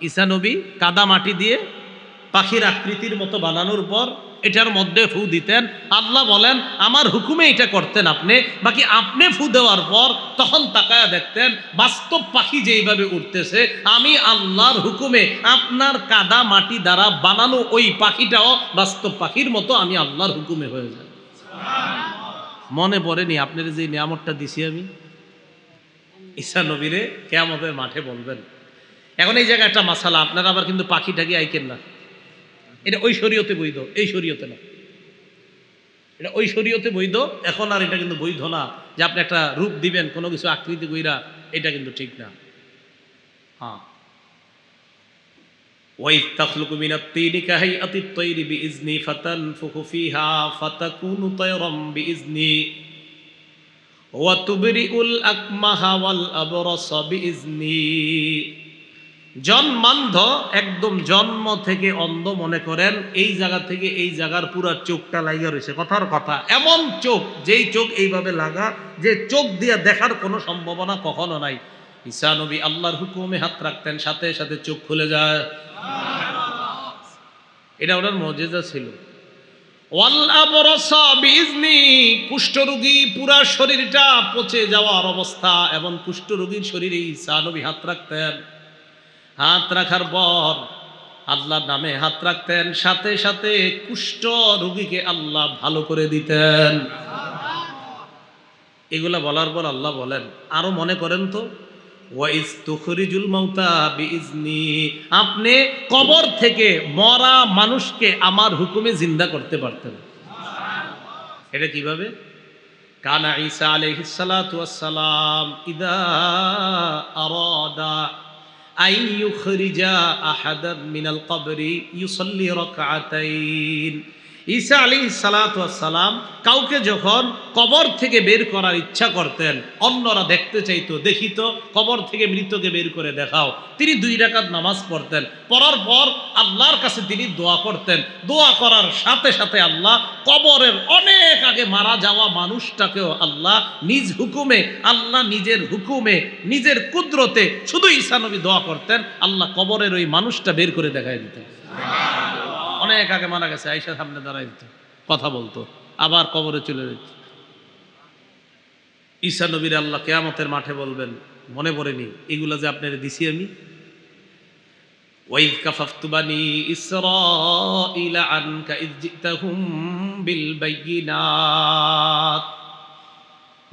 ঈসা নবী কাদা মাটি দিয়ে পাখির আকৃতির মতো বানানোর পর এটার মধ্যে ফু দিতেন। আল্লাহ বলেন আমার হুকুমে এটা করতেন আপনি, বাকি আপনি ফু দেওয়ার পর তখন তাকায়া দেখতেন বাস্তব পাখি যেইভাবে উঠতেছে, আমি আল্লাহর হুকুমে আপনার কাদা মাটি দ্বারা বানানো ওই পাখিটাও বাস্তব পাখির মতো আমি আল্লাহর হুকুমে হয়ে যায়। মনে পড়েনি আপনার যে নিয়ামতটা দিছি আমি? ঈসা নবীরে কিয়ামতের মাঠে বলবেন। এখন এই জায়গায় একটা মাসালা, আপনারা আবার কিন্তু পাখিটাকে আইকেন না, এটা ওই শরীয়তে বৈধ, এই শরীয়তে না। এটা ওই শরীয়তে বৈধ, এখন আর এটা কিন্তু বৈধ না যে আপনি একটা রূপ দিবেন কোনো কিছু আকৃতি কইরা, এটা কিন্তু ঠিক না। হ্যাঁ, وَإِذْ تَخْلُقُ مِنَ الطِّينِ كَهَيْئَةِ الطَّيْرِ بِإِذْنِي فَتَنفُخُ فِيهَا فَتَكُونُ طَيْرًا بِإِذْنِي وَتُبْرِئُ الْأَكْمَهَ وَالْأَبْرَصَ بِإِذْنِي। জন্মান্ধ, একদম জন্ম থেকে অন্ধ মনে করেন, এই জায়গা থেকে এই জায়গার পুরা চোখটা লাগা রয়েছে, কথার কথা এমন চোখ, যেই চোখ এইভাবে লাগা, যে চোখ দিয়ে দেখার কোনো সম্ভাবনা কখনো নাই। ঈসা নবী আল্লাহর হুকুমে হাত রাখতেন, সাথে সাথে চোখ খুলে যায়। এটা ওনার মুজিজা ছিল। ওয়াল আবরাসা বিইজনি, কুষ্ঠরোগী পুরা শরীরটা পচে যাওয়ার অবস্থা, এবং কুষ্ঠরোগীর শরীরে ঈসা নবী হাত রাখতেন। হাত রাখার পর আল্লাহর নামে হাত রাখতেন, সাথে সাথে কুষ্ঠ রোগীকে আল্লাহ ভালো করে দিতেন। এগুলা বলার পর আল্লাহ বলেন, আরো মনে করেন তো, ওয়াইজ তুখরিজুল মাউতা বিইজনি, আপনি কবর থেকে মরা মানুষকে আমার হুকুমে জিন্দা করতে পারতেন। এটা কিভাবে? কানা ঈসা আলাইহিস সালাতু ওয়াস সালাম ইদা আরাদা আন ইউখরিজা আহাদান মিনাল কবরি ইউসাল্লি রাকআতাইন। ঈসা আলাইহিস সালাতু ওয়াস সালাম কাউকে যখন কবর থেকে বের করার ইচ্ছা করতেন, অন্যরা দেখতে চাইতো, দেখিত কবর থেকে মৃতকে বের করে দেখাও, তিনি 2 রাকাত নামাজ পড়তেন। পড়ার পর আল্লাহর কাছে তিনি দোয়া করতেন। দোয়া করার সাথে সাথে আল্লাহ কবরের অনেক আগে মারা যাওয়া মানুষটাকেও আল্লাহ নিজ হুকুমে, আল্লাহ নিজের হুকুমে, নিজের কুদরতে শুধু ঈসা নবী দোয়া করতেন, আল্লাহ কবরের ওই মানুষটা বের করে দেখায় দিতেন। অনেক আগে মারা গেছে, আয়েশার সামনে দাঁড়াই দিত, কথা বলতো, আবার কবরে চলে যেত। ঈসা নবীর আল্লাহ কিয়ামতের মাঠে বলবেন, মনে পড়েনি এগুলা যে আপনারে দিছি আমি? ওয়াইদ কাফাফতু বানি ইসরাঈলা আনকা ইয জিতাহুম বিল বায়িনাত।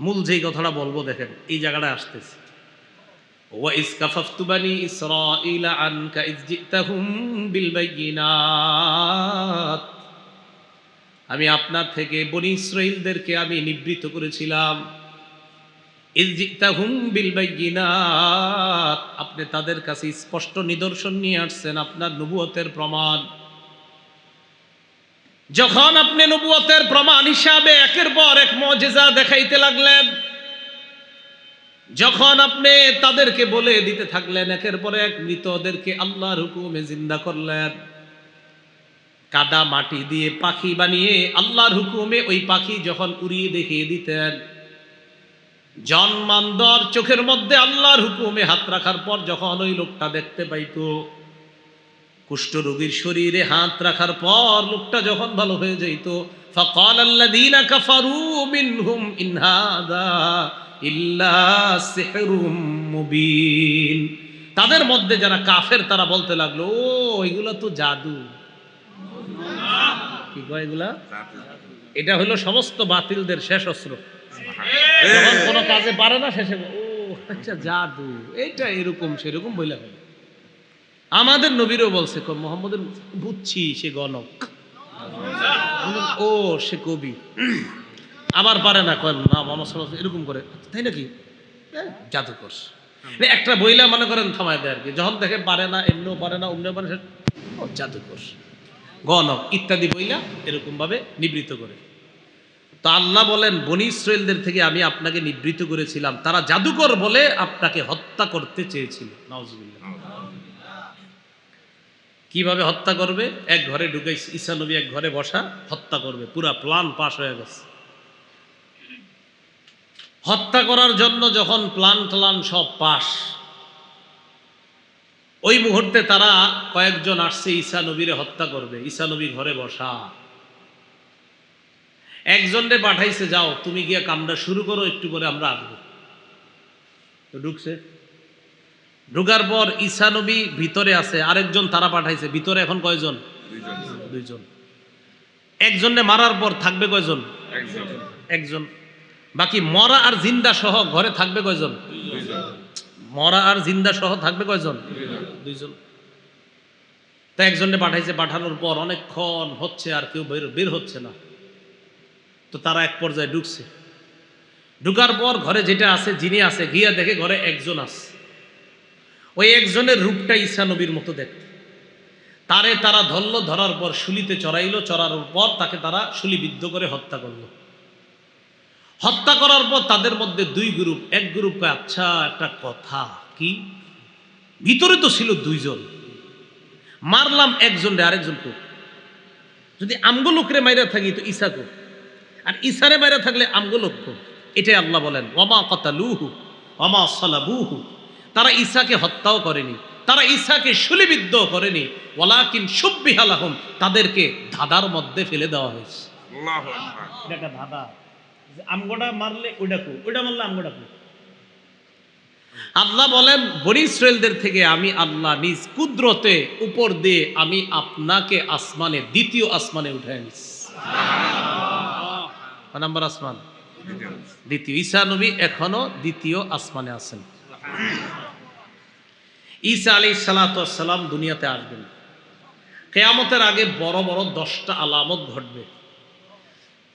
মূল যেই কথাটা বলবো দেখেন, এই জায়গাটা আসতেছে। ওয়াইজ কাফাফতু বানি ইসরাঈলা আনকা ইয জিতাহুম বিল বায়িনাত, আমি আপনার থেকে বনি ইসরাঈলদেরকে আমি নিবৃত্ত করেছিলাম। ইয জিতাহুম বিল বায়িনাত, আপনি তাদের কাছে স্পষ্ট নিদর্শন নিয়ে আসছেন, আপনার নবুয়তের প্রমাণ। যখন আপনি নবুয়তের প্রমাণ হিসাবে একের পর এক মুজিজা দেখাইতে লাগলেন, যখন আপনি তাদেরকে বলে দিতে থাকলেন, একের পর এক মৃতদেরকে আল্লাহর হুকুমে জিন্দা করলেন, কাদা মাটি দিয়ে পাখি বানিয়ে আল্লাহর হুকুমে ওই পাখি যখন উড়িয়ে দেখিয়ে দিতেন, জন্মান্তর চোখের মধ্যে আল্লাহর হুকুমে হাত রাখার পর যখন ওই লোকটা দেখতে পাইতো, কুষ্ঠরোগীর শরীরে হাত রাখার পর লোকটা যখন ভালো হয়ে যাইত, ফাকাল আল্লাযীনা কাফারু মিনহুম ইন হাযা ইল্লা সিহরুম মুবিন, তাদের মধ্যে যারা কাফের তারা বলতে লাগলো, ও এগুলা তো জাদু। কি কয় এগুলা? এটা হলো সমস্ত বাতিলদের শেষ অস্ত্র। যখন কোনো কাজে পারে না, শেষে ও আচ্ছা জাদু, এটা এরকম সেরকম বইলা হয়। আমাদের নবীরও বলছে, মোহাম্মদের বুঝছি সে গণক, ও সে কবি, আবার পারে না, কয় না মোহাম্মদ সাল্লাল্লাহু আলাইহি এরকম করে, তাই নাকি জাদু করছে। একটা বইলা মনে করেন থামায় দেয় আর কি, যখন দেখে পারে না, এমনিও পারে না, অমনিও পারে, ও জাদু করছে, গণক ইত্যাদি বইলা এরকম ভাবে নিবৃত্ত করে। তো আল্লাহ বলেন, বনি ইসরাঈলদের থেকে আমি আপনাকে নিবৃত্ত করেছিলাম, তারা জাদুকর বলে আপনাকে হত্যা করতে চেয়েছিল। নাউজুবিল্লাহ। কিভাবে হত্যা করবে? এক ঘরে ঢুকে ঈসা নবী এক ঘরে বসা, হত্যা করবে, পুরা প্ল্যান পাস হয়ে গেছে। হত্যা করার জন্য যখন প্ল্যান ট্লান সব পাস, ওই মুহূর্তে তারা কয়েকজন আসছে ঈসা নবীরে হত্যা করবে। ঈসা নবী ঘরে বসা, একজনরে পাঠাইছে, যাও তুমি গিয়া কামটা শুরু করো, একটু করে আমরা আসবো। তো ঢুকছে, ঢুকার পর ঈসা নবী ভিতরে আছে, আরেকজন তারা পাঠাইছে ভিতরে, এখন কয়জন? দুইজন। একজনে মারার পর থাকবে কয়জন? একজন। বাকি মরা আর জিন্দা সহ ঘরে থাকবে কয়জন? মরা আর জিন্দা সহ থাকবে কয়জন? দুইজন। তা একজনে পাঠাইছে, পাঠানোর পর অনেকক্ষণ হচ্ছে আর কেউ বের হচ্ছে না। তো তারা এক পর্যায়ে ঢুকছে, ঢুকার পর ঘরে যেটা আছে, যিনি আছে, গিয়া দেখে ঘরে একজন আছে। ওই একজনের রূপটা ঈসা নবীর মতো দেখতে। তারে তারা ধরলো, ধরার পর শুলিতে চড়াইলো, চড়ানোর পর তাকে তারা শুলিবিদ্ধ করে হত্যা করলো। হত্যা করার পর তাদের মধ্যে 2 গ্রুপ। এক গ্রুপ কয়, আচ্ছা একটা কথা, কি ভিতরে তো ছিল 2 জন, মারলাম একজনরে, আরেকজন কো, যদি আমগো লোকরে মাইরা থাকি তো ঈসা কো, আর ঈসারে মাইরা থাকলে আমগো লোক কো। এটাই আল্লাহ বলেন, ওয়ামা কাতালুহু ওয়ামা সালাবুহু, তারা ঈসাকে হত্যাও করেনি, তারা ঈসাকে শুলিবিদ্ধ করেনি, ওয়ালাকিন শুব্বিহা লাহুম, তাদেরকে ধাঁধার মধ্যে ফেলে দেওয়া হয়েছে। আল্লাহু আকবার। এটা একটা ধাঁধা, আমগোটা মারলে ওইটা কো, ওইটা মারলে আমগোটা কো। আল্লাহ বলেন বনী ইসরায়েলদের থেকে আমি আল্লাহ নিজ কুদরতে উপর দিয়ে আমি আপনাকে আসমানে, দ্বিতীয় আসমানে উঠায় নিস। কয় নাম্বার আসমান? দ্বিতীয়। ঈসা নবী এখনো দ্বিতীয় আসমানে আছেন। ঈসা আলাইহিস সালাতু ওয়াস সালাম দুনিয়াতে আসবেন। কিয়ামতের আগে বড় বড় 10টা আলামত ঘটবে।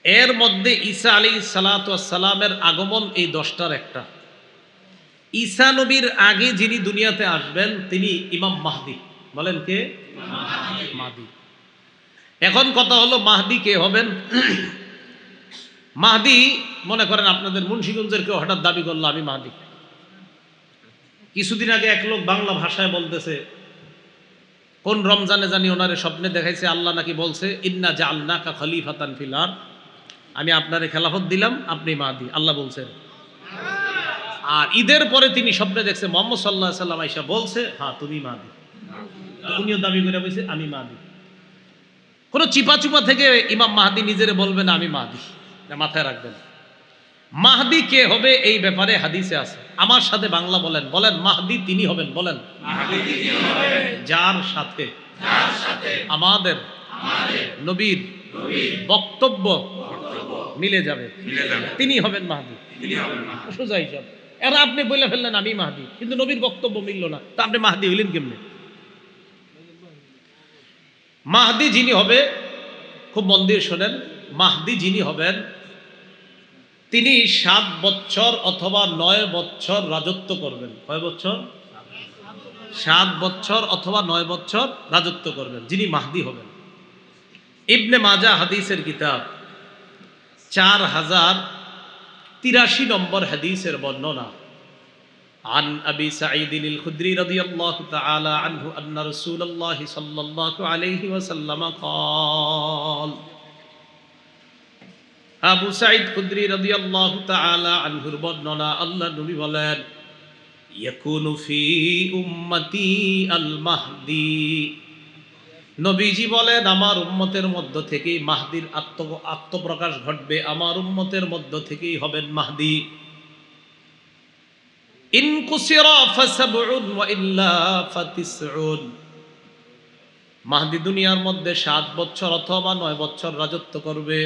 এর মধ্যে ঈসা আলাইহিস সালাতু ওয়াস সালামের আগমন এই 10টার একটা। ঈসা নবীর আগে যিনি দুনিয়াতে আসবেন তিনি ইমাম মাহদি। বলেন কে? মাহদি। এখন কথা হলো মাহদি কে হবেন? মাহদি মনে করেন আপনাদের মুন্সিগঞ্জের কেউ হঠাৎ দাবি করলো আমি মাহদি। কিছুদিন আগে এক লোক বাংলা ভাষায় বলতেছে, কোন রমজানে জানি ওনারে স্বপ্নে দেখাইছে আল্লাহ নাকি বলছে ইন্না জাআলনাকা খলিফাতান ফিল আরদ, আমি আপনারে খেলাফত দিলাম, আপনি মাহদি, আল্লাহ বলছেন। আর ঈদের পরে তিনি স্বপ্নে দেখছে মুহাম্মদ সাল্লাল্লাহু আলাইহি সাল্লাম আয়েশা বলছে হ্যাঁ তুমি মাহদি। উনিও দাবি করে বলছে আমি মাহদি। কোন চিপা চুপা থেকে ইমাম মাহদি নিজেরে বলবে না আমি মাহদি, মাথায় রাখবেন। মাহদি কে হবে এই ব্যাপারে হাদিসে আছে। আমার সাথে বাংলা বলেন, বলেন মাহদি তিনি হবেন, বলেন যার সাথে আমাদের নবীর বক্তব্য মিলে যাবে তিনি হবেন মাহদি। সোজা হিসাব। এরা আপনি বলে ফেললেন আমি মাহদি, কিন্তু নবীর বক্তব্য মিলল না, তা আপনি মাহদি হইলেন কেমনে? মাহদি যিনি হবে, খুব মন দিয়ে শোনেন, মাহদি যিনি হবেন তিনি 7 বছর অথবা 9 বছর রাজত্ব করবেন। কয় বছর? 7 বছর অথবা 9 বছর রাজত্ব করবেন যিনি মাহদি হবেন। ইবনে মাজাহ হাদিসের কিতাব 4083 নম্বর হাদিসের বর্ণনা। عن أبي سعيد الخدري رضي الله تعالى عنه أن رسول الله صلى الله عليه وسلم قال আবু সাঈদ খুদরি রাদিয়াল্লাহু তাআলা আনহুর বর্ণনা, আল্লাহ নবী বলেন ইয়াকুনু ফি উম্মতি আল মাহদি, নবীজি বলেন আমার উম্মতের মধ্য থেকেই মাহদির আত্মপ্রকাশ ঘটবে, আমার উম্মতের মধ্য থেকেই হবেন মাহদি। ইন কুসিরা ফাসাবউন ওয়া ইল্লা ফাতিসউন, মাহদি দুনিয়ার মধ্যে 7 বছর অথবা 9 বছর রাজত্ব করবে।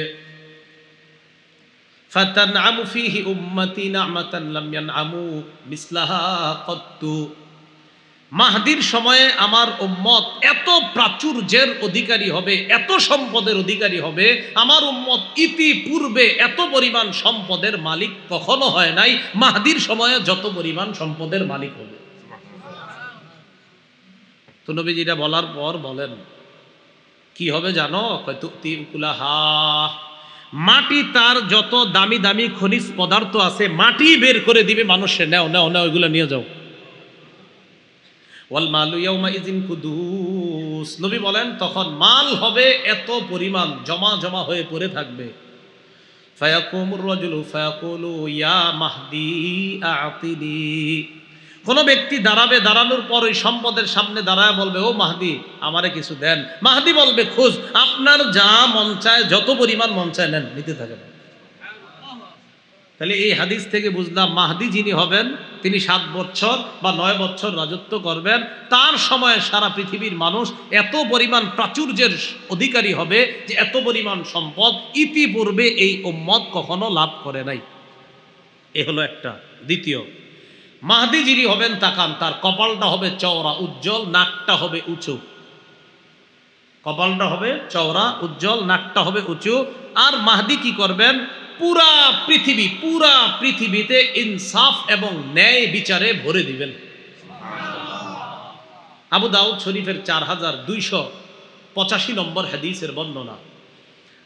ফাতানআমু ফীহি উম্মতি নি'মাতান লাম ইয়ানআমু মিসলাহা কত্তু, মাহদির সময়ে আমার উম্মত এত প্রাচুর্যের অধিকারী হবে, এত সম্পদের অধিকারী হবে, আমার উম্মত ইতিপূর্বে এত পরিমাণ সম্পদের মালিক কখনো হয় নাই, মাহদির সময়ে যত পরিমাণ সম্পদের মালিক হবে। তো নবীজি এটা বলার পর বলেন কি হবে জানো? তুতি উকুলাহা, মাটি তার যত দামি দামি খনিজ পদার্থ আছে মাটি বের করে দিবে মানুষে, নাও নাও নাও এগুলো নিয়ে যাও। ওয়াল মালু ইয়াউমা ইযিন কুদুস, নবী বলেন তখন মাল হবে এত পরিমাণ জমা জমা হয়ে পড়ে থাকবে। ফায়াকুমুর রাজুলু ফায়াকুলু ইয়া মাহদি আতিনি, কোন ব্যক্তি দাঁড়াবে, দাঁড়ানোর পর ওই সম্পদের সামনে দাঁড়ায় বলবে ও মাহদি আমারে কিছু দেন। মাহদি বলবে খোঁজ, আপনার যা মন চায় যত পরিমাণ মন চায় নেন, নিতে থাকেন। তাহলে এই হাদিস থেকে বুঝলাম মাহদি যিনি হবেন তিনি 7 বছর বা 9 বছর রাজত্ব করবেন। তার সময়ে সারা পৃথিবীর মানুষ এত পরিমাণ প্রাচুর্যের অধিকারী হবে যে এত পরিমাণ সম্পদ ইতিপূর্বে এই উম্মত কখনো লাভ করে নাই। এ হলো একটা। দ্বিতীয়, মাহদি যিনি হবেন তাকান, তার কপালটা হবে চওড়া উজ্জ্বল, নাকটা হবে উঁচু। কপালটা হবে চওড়া উজ্জ্বল, নাকটা হবে উঁচু। আর মাহদি কি করবেন? পুরা পৃথিবীতে ইনসাফ এবং ন্যায় বিচারে ভরে দিবেন। আবু দাউদ শরীফের 4285 নম্বর হাদিসের বর্ণনা।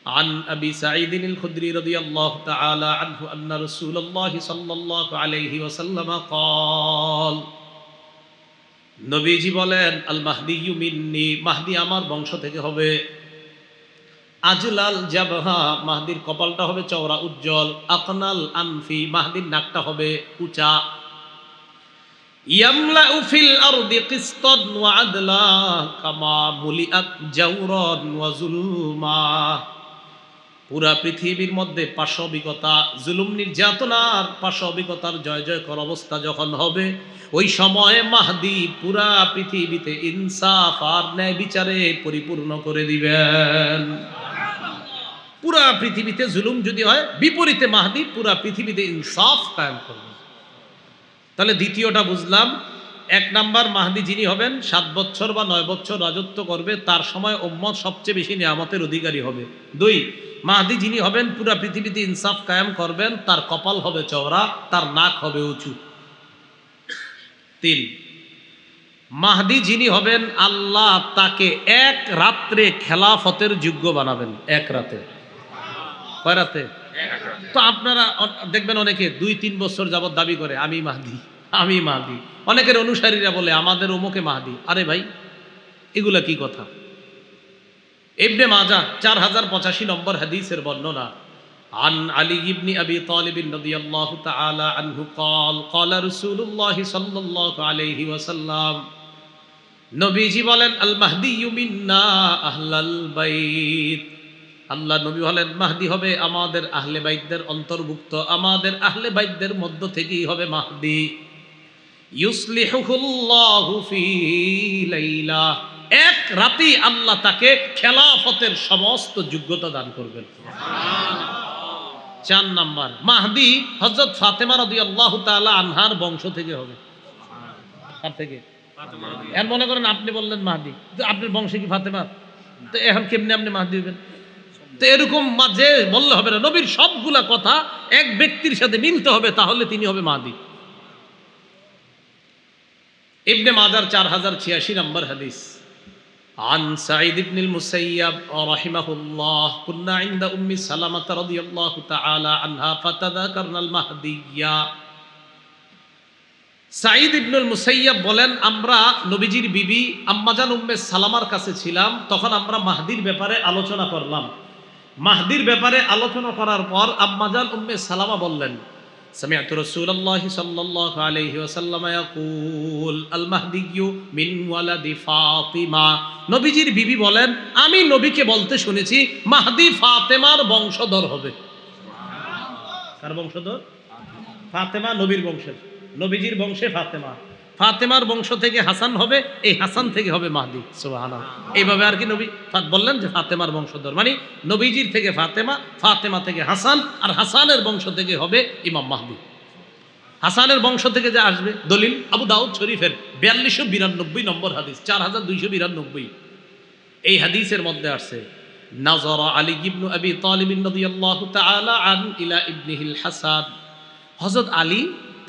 عن أبي سعيد الخدري رضي الله تعالى عنه أن رسول الله صلى الله عليه وسلم قال, নবীজি বলেন আল মাহদিয়্যু মিন্নি, মাহদি আমার বংশ থেকে হবে। আজলাল জাবহা, মাহদির কপালটা হবে চওড়া উজ্জ্বল। আকনাল আনফি, মাহদির নাকটা হবে উঁচা। ইয়ামলাউ ফিল আরদি কিসতান ওয়া আদলা কামা মুলিআত জাওরান ওয়া যুলমা। পুরা পৃথিবীর মধ্যে পাশবিকতা, জুলুম, নির্যাতনার পাশবিকতার জয় জয়কর অবস্থা যখন হবে, ওই সময়ে মাহদী পুরা পৃথিবীতে ইনসাফ আর ন্যায় বিচারে পরিপূর্ণ করে দিবেন। পুরা পৃথিবীতে জুলুম যদি হয়, বিপরীতে মাহদী পুরা পৃথিবীতে ইনসাফ কায়েম করবেন। তাহলে দ্বিতীয়টা বুঝলাম, এক নাম্বার মাহদী যিনি হবেন 7 বছর বা 9 বছর রাজত্ব করবে, তার সময় উম্মত সবচেয়ে বেশি নিয়ামতের অধিকারী হবে। 2, মাহদী যিনি হবেন পুরা পৃথিবীতে ইনসাফ কায়েম করবেন, তার কপাল হবে চওড়া, তার নাক হবে উঁচু। 3, মাহদী যিনি হবেন আল্লাহ তাকে এক রাত্রে খেলাফতের যোগ্য বানাবেন। এক রাতে। কয় রাতে? তো আপনারা দেখবেন অনেকে 2-3 বছর যাবত দাবি করে আমি মাহদী, আমি মাহদী। অনেকের অনুসারীরা বলে আমাদের অমুকে মাহদী। আরে ভাই, এগুলা কি কথা? ইবনে মাজাহ 4085 নম্বর হাদিসের বর্ণনা, আন আলী ইবনে আবি তালিব রাদিয়াল্লাহু তাআলা আনহু قال قال رسول الله সাল্লাল্লাহু আলাইহি ওয়াসাল্লাম, নবীজি বলেন আল মাহদিয়্যু মিন্না আহলাল বাইত। আল্লাহ নবী বলেন মাহদী হবে আমাদের আহলে বাইতদের অন্তর্ভুক্ত, আমাদের আহলে বাইতদের মধ্য থেকেই হবে মাহদী। ইউসলিহুল্লাহু ফি লাইলা, এক রাতে আল্লাহ তাকে খেলাফতের সমস্ত যোগ্যতা দান করবেন। 4 নাম্বার, মাহদী হযরত ফাতেমা রাদিয়াল্লাহু তাআলা আনহার বংশ থেকে হবে। কার থেকে? ফাতেমা। এখন মনে করেন আপনি বললেন মাহদী, তো আপনার বংশে কি ফাতেমা? তো এখন কেমনে আপনি মাহদী হবেন? তো এরকম মাঝে বললে হবে না, নবীর সবগুলা কথা এক ব্যক্তির সাথে মিলতে হবে, তাহলে তিনি হবে মাহদী। ইবনে মাজাহ 4086 নম্বর হাদিস, عن سعيد بن المسيب رحمه الله كنا عند أم سلمة رضي الله تعالى عنها فتذكرنا المهدية। সাঈদ ইবনুল মুসাইয়াব বলেন, আমরা নবীজির বিবি আম্মাজান উম্মে সালামার কাছে ছিলাম, তখন আমরা মাহদীর ব্যাপারে আলোচনা করলাম। মাহদীর ব্যাপারে আলোচনা করার পর আম্মাজান উম্মে সালামা বললেন, সামিআতু রাসূলুল্লাহি সাল্লাল্লাহু আলাইহি ওয়াসাল্লাম ইয়াকুল আল মাহদিয়্যু মিন ওয়ালাদি ফাতিমা। নবীজির বিবি বলেন, আমি নবীকে বলতে শুনেছি মাহদী ফাতেমার বংশধর হবে। কার বংশধর? ফাতেমা নবীর বংশের, নবীজির বংশে ফাতেমা, ফাতেমার বংশ থেকে হাসান হবে, এই হাসান থেকে হবে মাহদী। সুবহানাল্লাহ। এইভাবে আর কি নবী বললেন যে ফাতেমার বংশধর, মানে নবীজির থেকে ফাতেমা, ফাতেমা থেকে হাসান, আর হাসানের বংশ থেকে হবে ইমাম মাহদী। হাসানের বংশ থেকে যে আসবে, দলিল আবু দাউদ শরীফের 4292 নম্বর হাদিস, 4292। এই হাদিসের মধ্যে আসছে, নাযারা আলী ইবনে আবি তালিব রাদিয়াল্লাহু তাআলা আন ইলা ইবনিহিল হাসান। হযরত আলী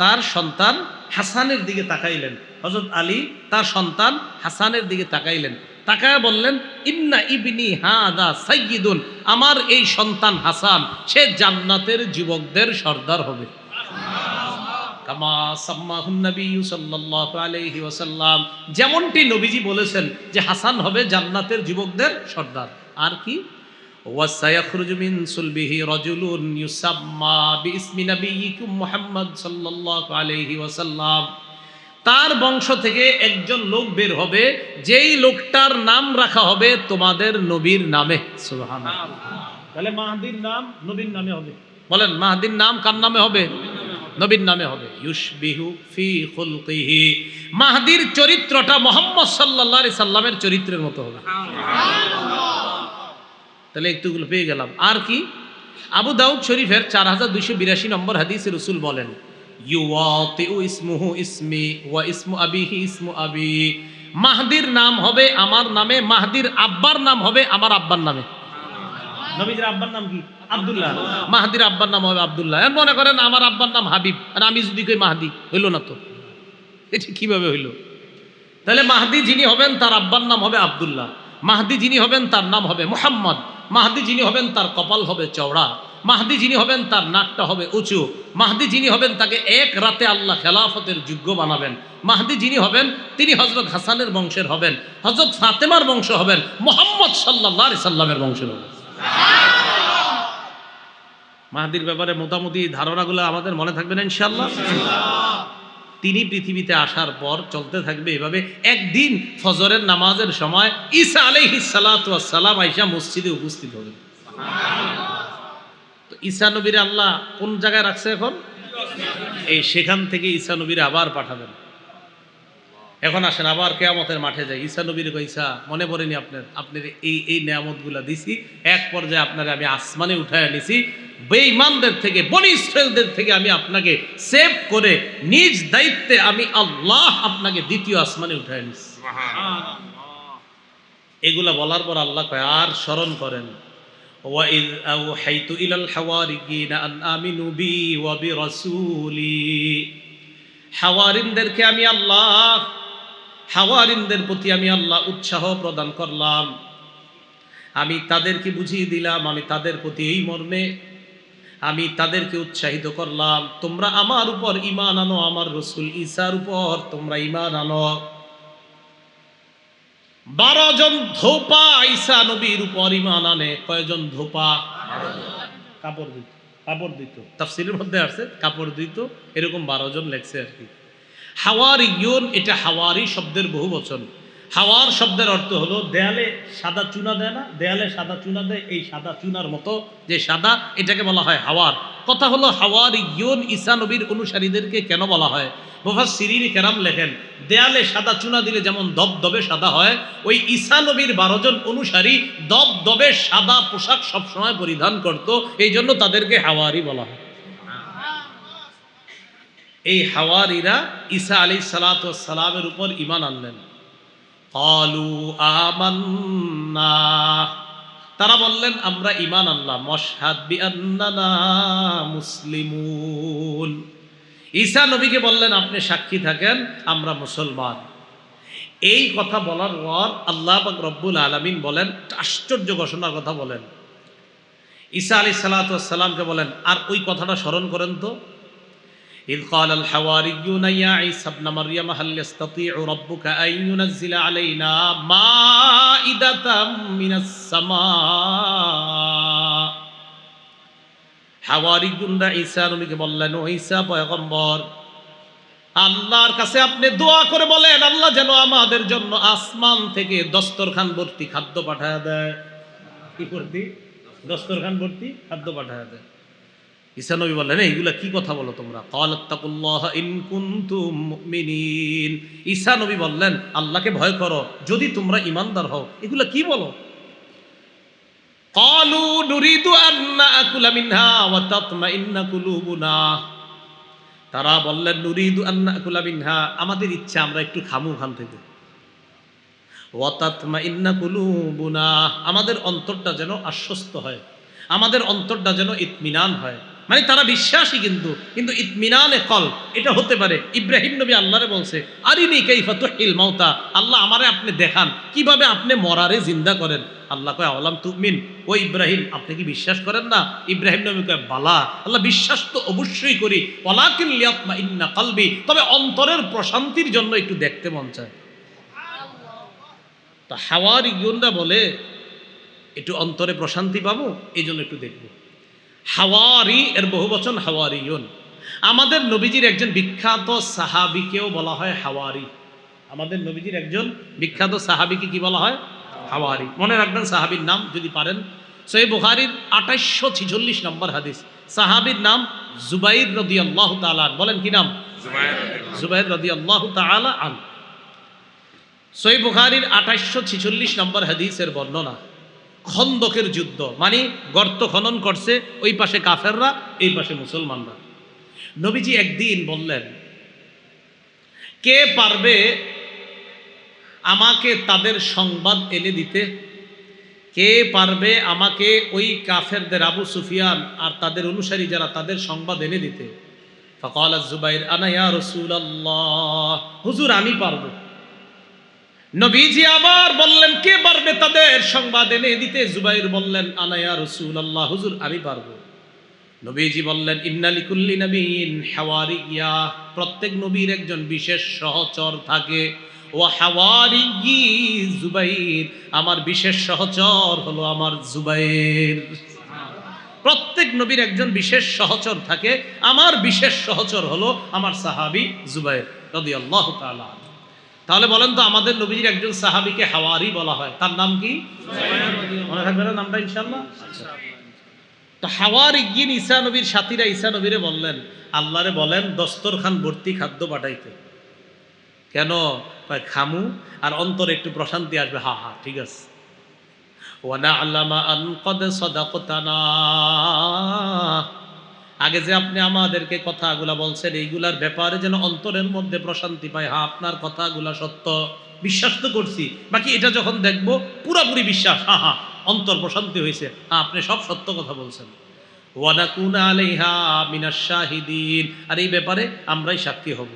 তার সন্তান হাসানের দিকে তাকাইলেন। হযরত আলী তার সন্তান হাসানের দিকে তাকাইলেন, তাকায় বললেন, ইন্না ইবনি হাদা সাইয়্যিদুন, আমার এই সন্তান হাসান সে জান্নাতের যুবকদের সর্দার হবে। কামা সাম্মাহুন নবী সাল্লাল্লাহু আলাইহি ওয়াসাল্লাম, যেমনটি নবীজি বলেছেন যে হাসান হবে জান্নাতের যুবকদের সর্দার। আর কি, ওয়াসায়াখরুজু মিন সুলবিহি রাজুলুন ইউসাম্মা বিইসমি নবিয়িকুম মুহাম্মদ সাল্লাল্লাহু আলাইহি ওয়াসাল্লাম, তার বংশ থেকে একজন লোক বের হবে, যেই লোকটার নাম রাখা হবে তোমাদের নবীর নামে। সুবহানাল্লাহ। তাহলে মাহদীর নাম নবীর নামে হবে। বলেন, মাহদীর নাম কার নামে হবে? নবীর নামে হবে। ইউশবিহু ফি খুলকিহি, মাহদীর চরিত্রটা মুহাম্মদ সাল্লাল্লাহু আলাইহি সাল্লামের চরিত্রের মতো হবে। তাহলে একটুগুলো পেয়ে গেলাম। আর কি, আবু দাউদ শরীফের 4282 নম্বর হাদিসে রাসূল বলেন, ইউওয়াতিউ ইসমুহু ইসমি ওয়া ইসমু আবিহি ইসমু আবি, মাহদীর নাম হবে আমার নামে, মাহদীর আব্বার নাম হবে আমার আব্বার নামে। নবীজির আব্বার নাম কি? আব্দুল্লাহ। মাহদীর আব্বার নাম হবে আব্দুল্লাহ। এখন মনে করেন আমার আব্বার নাম হাবিব, আর আমি যদি কই মাহদী, হইল না তো? এটা কিভাবে হইল? তাহলে মাহদী যিনি হবেন তার আব্বার নাম হবে আব্দুল্লাহ, মাহদী যিনি হবেন তার নাম হবে মুহাম্মদ, মাহদী যিনি হবেন তার কপাল হবে চওড়া, মাহদী যিনি হবেন তার নাকটা হবে উঁচু, মাহদী যিনি হবেন তাকে এক রাতে আল্লাহ খেলাফতের যোগ্য বানাবেন, মাহদী যিনি হবেন তিনি হযরত হাসানের বংশের হবেন, হযরত ফাতেমার বংশ হবেন, মুহাম্মদ সাল্লাল্লাহু আলাইহি সাল্লামের বংশের হবেন। মাহদীর ব্যাপারে মোটামুটি ধারণাগুলো আমাদের মনে থাকবে না ইনশাআল্লাহ? তিনি পৃথিবীতে আসার পর চলতে থাকবে এভাবে। একদিন ফজরের নামাজের সময় ঈসা আলাইহিস সালাতু ওয়াস সালাম আয়েশা মসজিদে উপস্থিত হবেন। তো ঈসা নবীর আল্লাহ কোন জায়গায় রাখছে এখন? এই সেখান থেকে ঈসা নবীর আবার পাঠাবেন। এখন আসেন আবার কিয়ামতের মাঠে যাই। ঈসা নবীর কইসা মনে পড়েনি আপনার এই নিয়ামতগুলা দিছি, এক পর্যায়ে আপনারে আমি আসমানে উঠায় নিছি, বেঈমানদের থেকে, বনি ইসরাইলদের থেকে আমি আপনাকে সেভ করে নিজ দায়িত্বে আমি আল্লাহ আপনাকে দ্বিতীয় আসমানে উঠায় নিছি। এগুলা বলার পর আল্লাহ কয় আর স্মরণ করেন, ওয়াইদ আওহাইতু ইলাল হাওয়ারিয়িনা আন আমিনু বি ওয়া বিরাসূলি। হাওয়ারিনদেরকে আমি আল্লাহ, হাওয়ারিনদের প্রতি আমি আল্লাহ উৎসাহ প্রদান করলাম, আমি তাদেরকে বুঝিয়ে দিলাম, আমি তাদের প্রতি এই মর্মে আমি তাদেরকে উৎসাহিত করলাম, তোমরা আমার উপর ঈমান আনো, আমার রাসূল ঈসার উপর তোমরা ঈমান আনো। 12 জন ধোপা ঈসা নবীর উপর ঈমান আনে। কয়জন ধোপা? কাপড় দিত তাফসীরের মধ্যে আছে কাপড় দিত, এরকম 12 জন লেখছে আর কি। হাওয়ারিয়ুন এটা হাওয়ারি শব্দের বহু বচন। হাওয়ার শব্দের অর্থ হলো দেয়ালে সাদা চুনা দেয় না, দেয়ালে সাদা চুনা দেয়, এই সাদা চুনার মতো যে সাদা, এটাকে বলা হয় হাওয়ার। কথা হলো হাওয়ারিয়ুন ঈসা নবীর অনুসারীদেরকে কেন বলা হয়? মুফাসসিরিন কেরাম লেখেন, দেয়ালে সাদা চুনা দিলে যেমন দবদবে সাদা হয়, ওই ঈসা নবীর 12 জন অনুসারী দবদবে সাদা পোশাক সবসময় পরিধান করত, এই জন্য তাদেরকে হাওয়ারি বলা হয়। এই হাওয়ারিরা ঈসা আলাইহিস সালাতু ওয়াস সালামের উপর ঈমান আনলেন। ক্বালু আমান্না, তারা বললেন আমরা ঈমান আনলাম। ওয়াশহাদ বিআন্নানা মুসলিমুন, ঈসা নবীকে বললেন আপনি সাক্ষী থাকেন আমরা মুসলমান। এই কথা বলার পর আল্লাহ পাক রব্বুল আলামিন বলেন, আশ্চর্য ঘোষণার কথা বলেন। ঈসা আলাইহিস সালাতু ওয়াস সালামকে বলেন আর ওই কথাটা স্মরণ করেন তো, إذ قال الحواريون يا عيسى ابن مريم هل يستطيع ربك أن ينزل علينا مائدة من السماء। হাওয়ারিয়ুনরা ঈসা নবীকে বললেন, ও ঈসা পয়গম্বর, আল্লাহর কাছে আপনি দোয়া করে বলেন আল্লাহ যেন আমাদের জন্য আসমান থেকে দস্তরখান ভর্তি খাদ্য পাঠায় দেয়। কি ভর্তি? দস্তরখান ভর্তি খাদ্য পাঠায় দেয়। ঈসা নবী বললেন এইগুলা কি কথা বলো তোমরা? ক্বালাত্তাকুল্লাহ ইন কুনতুম মুমিনিন। ঈসা নবী বললেন আল্লাহকে ভয় করো যদি তোমরা ঈমানদার হও। এগুলা কি বলো? ক্বালু নুরিদু আন নাকুলা মিনহা ওয়া তাতমাইন্না কুলুবুনা। তারা বললেন নুরিদু আন নাকুলা মিনহা, আমাদের ইচ্ছা আমরা একটু খামু খান থেকে। ওয়া তাতমাইন্না কুলুবুনা, আমাদের অন্তরটা যেন আশ্বস্ত হয়, আমাদের অন্তরটা যেন ইতমিনান হয়। মানে তারা বিশ্বাসী কিন্তু ইতমিনানে কল এটা হতে পারে। ইব্রাহিম নবী আল্লাহরে বলছে আরিনি কাইফা তুহিল মাউতা, আল্লাহ আমারে আপনি দেখান কিভাবে আপনি মরারে জিন্দা করেন। আল্লাহ কয় আওয়ালাম তুমিন, ও ইব্রাহিম আপনি কি বিশ্বাস করেন না? ইব্রাহিম নবী কয় বালা, আল্লাহ বিশ্বাস তো অবশ্যই করি, ওয়ালাকিন লিয়াতমাইন্না কলবি, তবে অন্তরের প্রশান্তির জন্য একটু দেখতে মন চায়। তা হাওয়ারিয়ুনরা বলে একটু অন্তরে প্রশান্তি পাবো এই জন্য একটু দেখবো। হাওয়ারি এর বহু বচন হাওয়ারিয়ুন। আমাদের নবীজির একজন বিখ্যাত সাহাবীকেও বলা হয় হাওয়ারি। আমাদের নবীজির একজন বিখ্যাত সাহাবীকে কি বলা হয়? হাওয়ারি। মনে রাখবেন সাহাবীর নাম যদি পারেন। সহিহ বুখারীর 2846 নম্বর হাদিস, সাহাবীর নাম জুবাইর রাদিয়াল্লাহু তাআলা আন। বলেন কি নাম? জুবাইর রাদিয়াল্লাহু তাআলা আন। সহিহ বুখারীর 2846 নম্বর হাদিসের বর্ণনা, খন্দকের যুদ্ধ, মানে গর্ত খনন করছে, ওই পাশে কাফেররা, এই পাশে মুসলমানরা। নবীজি একদিন বললেন কে পারবে আমাকে তাদের সংবাদ এনে দিতে? কে পারবে আমাকে ওই কাফেরদের, আবু সুফিয়ান আর তাদের অনুসারী যারা, তাদের সংবাদ এনে দিতে? ফাকাল জুবাইর আনা ইয়া রাসূলুল্লাহ, হুজুর আমি পারবো। নবীজি আবার বললেন কে পারবে তাদের সংবাদ এনে দিতে? জুবাইর বললেন আনা ইয়া রাসূলুল্লাহ, হুজুর আমি পারবো। নবীজি বললেন ইন্না লিকুল্লি নাবিয়্যিন হাওয়ারিয়্যা, প্রত্যেক নবীর একজন বিশেষ সহচর থাকে। ওয়া হাওয়ারিয়্যি জুবাইর, আমার বিশেষ সহচর হলো আমার জুবাইর। প্রত্যেক নবীর একজন বিশেষ সহচর থাকে। আমার বিশেষ সহচর হলো আমার সাহাবী জুবাইর রাদিয়াল্লাহু তাআলা। তাহলে বলেন তো, আমাদের নবীজির একজন সাহাবীকে হাওয়ারি বলা হয়, তার নাম কি? মনে থাকবে না নামটা ইনশাআল্লাহ? তো হাওয়ারিয়িন ঈসা নবীর সাথীরা ঈসা নবীরে বললেন, আল্লাহরে বলেন দস্তরখান ভর্তি খাদ্য পাঠাইতে। কেন? খামু আর অন্তরে একটু প্রশান্তি আসবে। হা হা, ঠিক আছে। আগে যে আপনি আমাদেরকে কথাগুলা বলছেন, এইগুলার ব্যাপারে যেন অন্তরের মধ্যে প্রশান্তি পায়। হ্যাঁ, আপনার কথাগুলা সত্য, বিশ্বাস তো করছি, বাকি এটা যখন দেখবো পুরাপুরি বিশ্বাস। হ্যাঁ হ্যাঁ, অন্তর প্রশান্তি হয়েছে। হ্যাঁ, আপনি সব সত্য কথা বলছেন। ওয়ানাকুনা আলাইহা মিনাশ শাহিদিন, আর এই ব্যাপারে আমরাই সাক্ষী হব।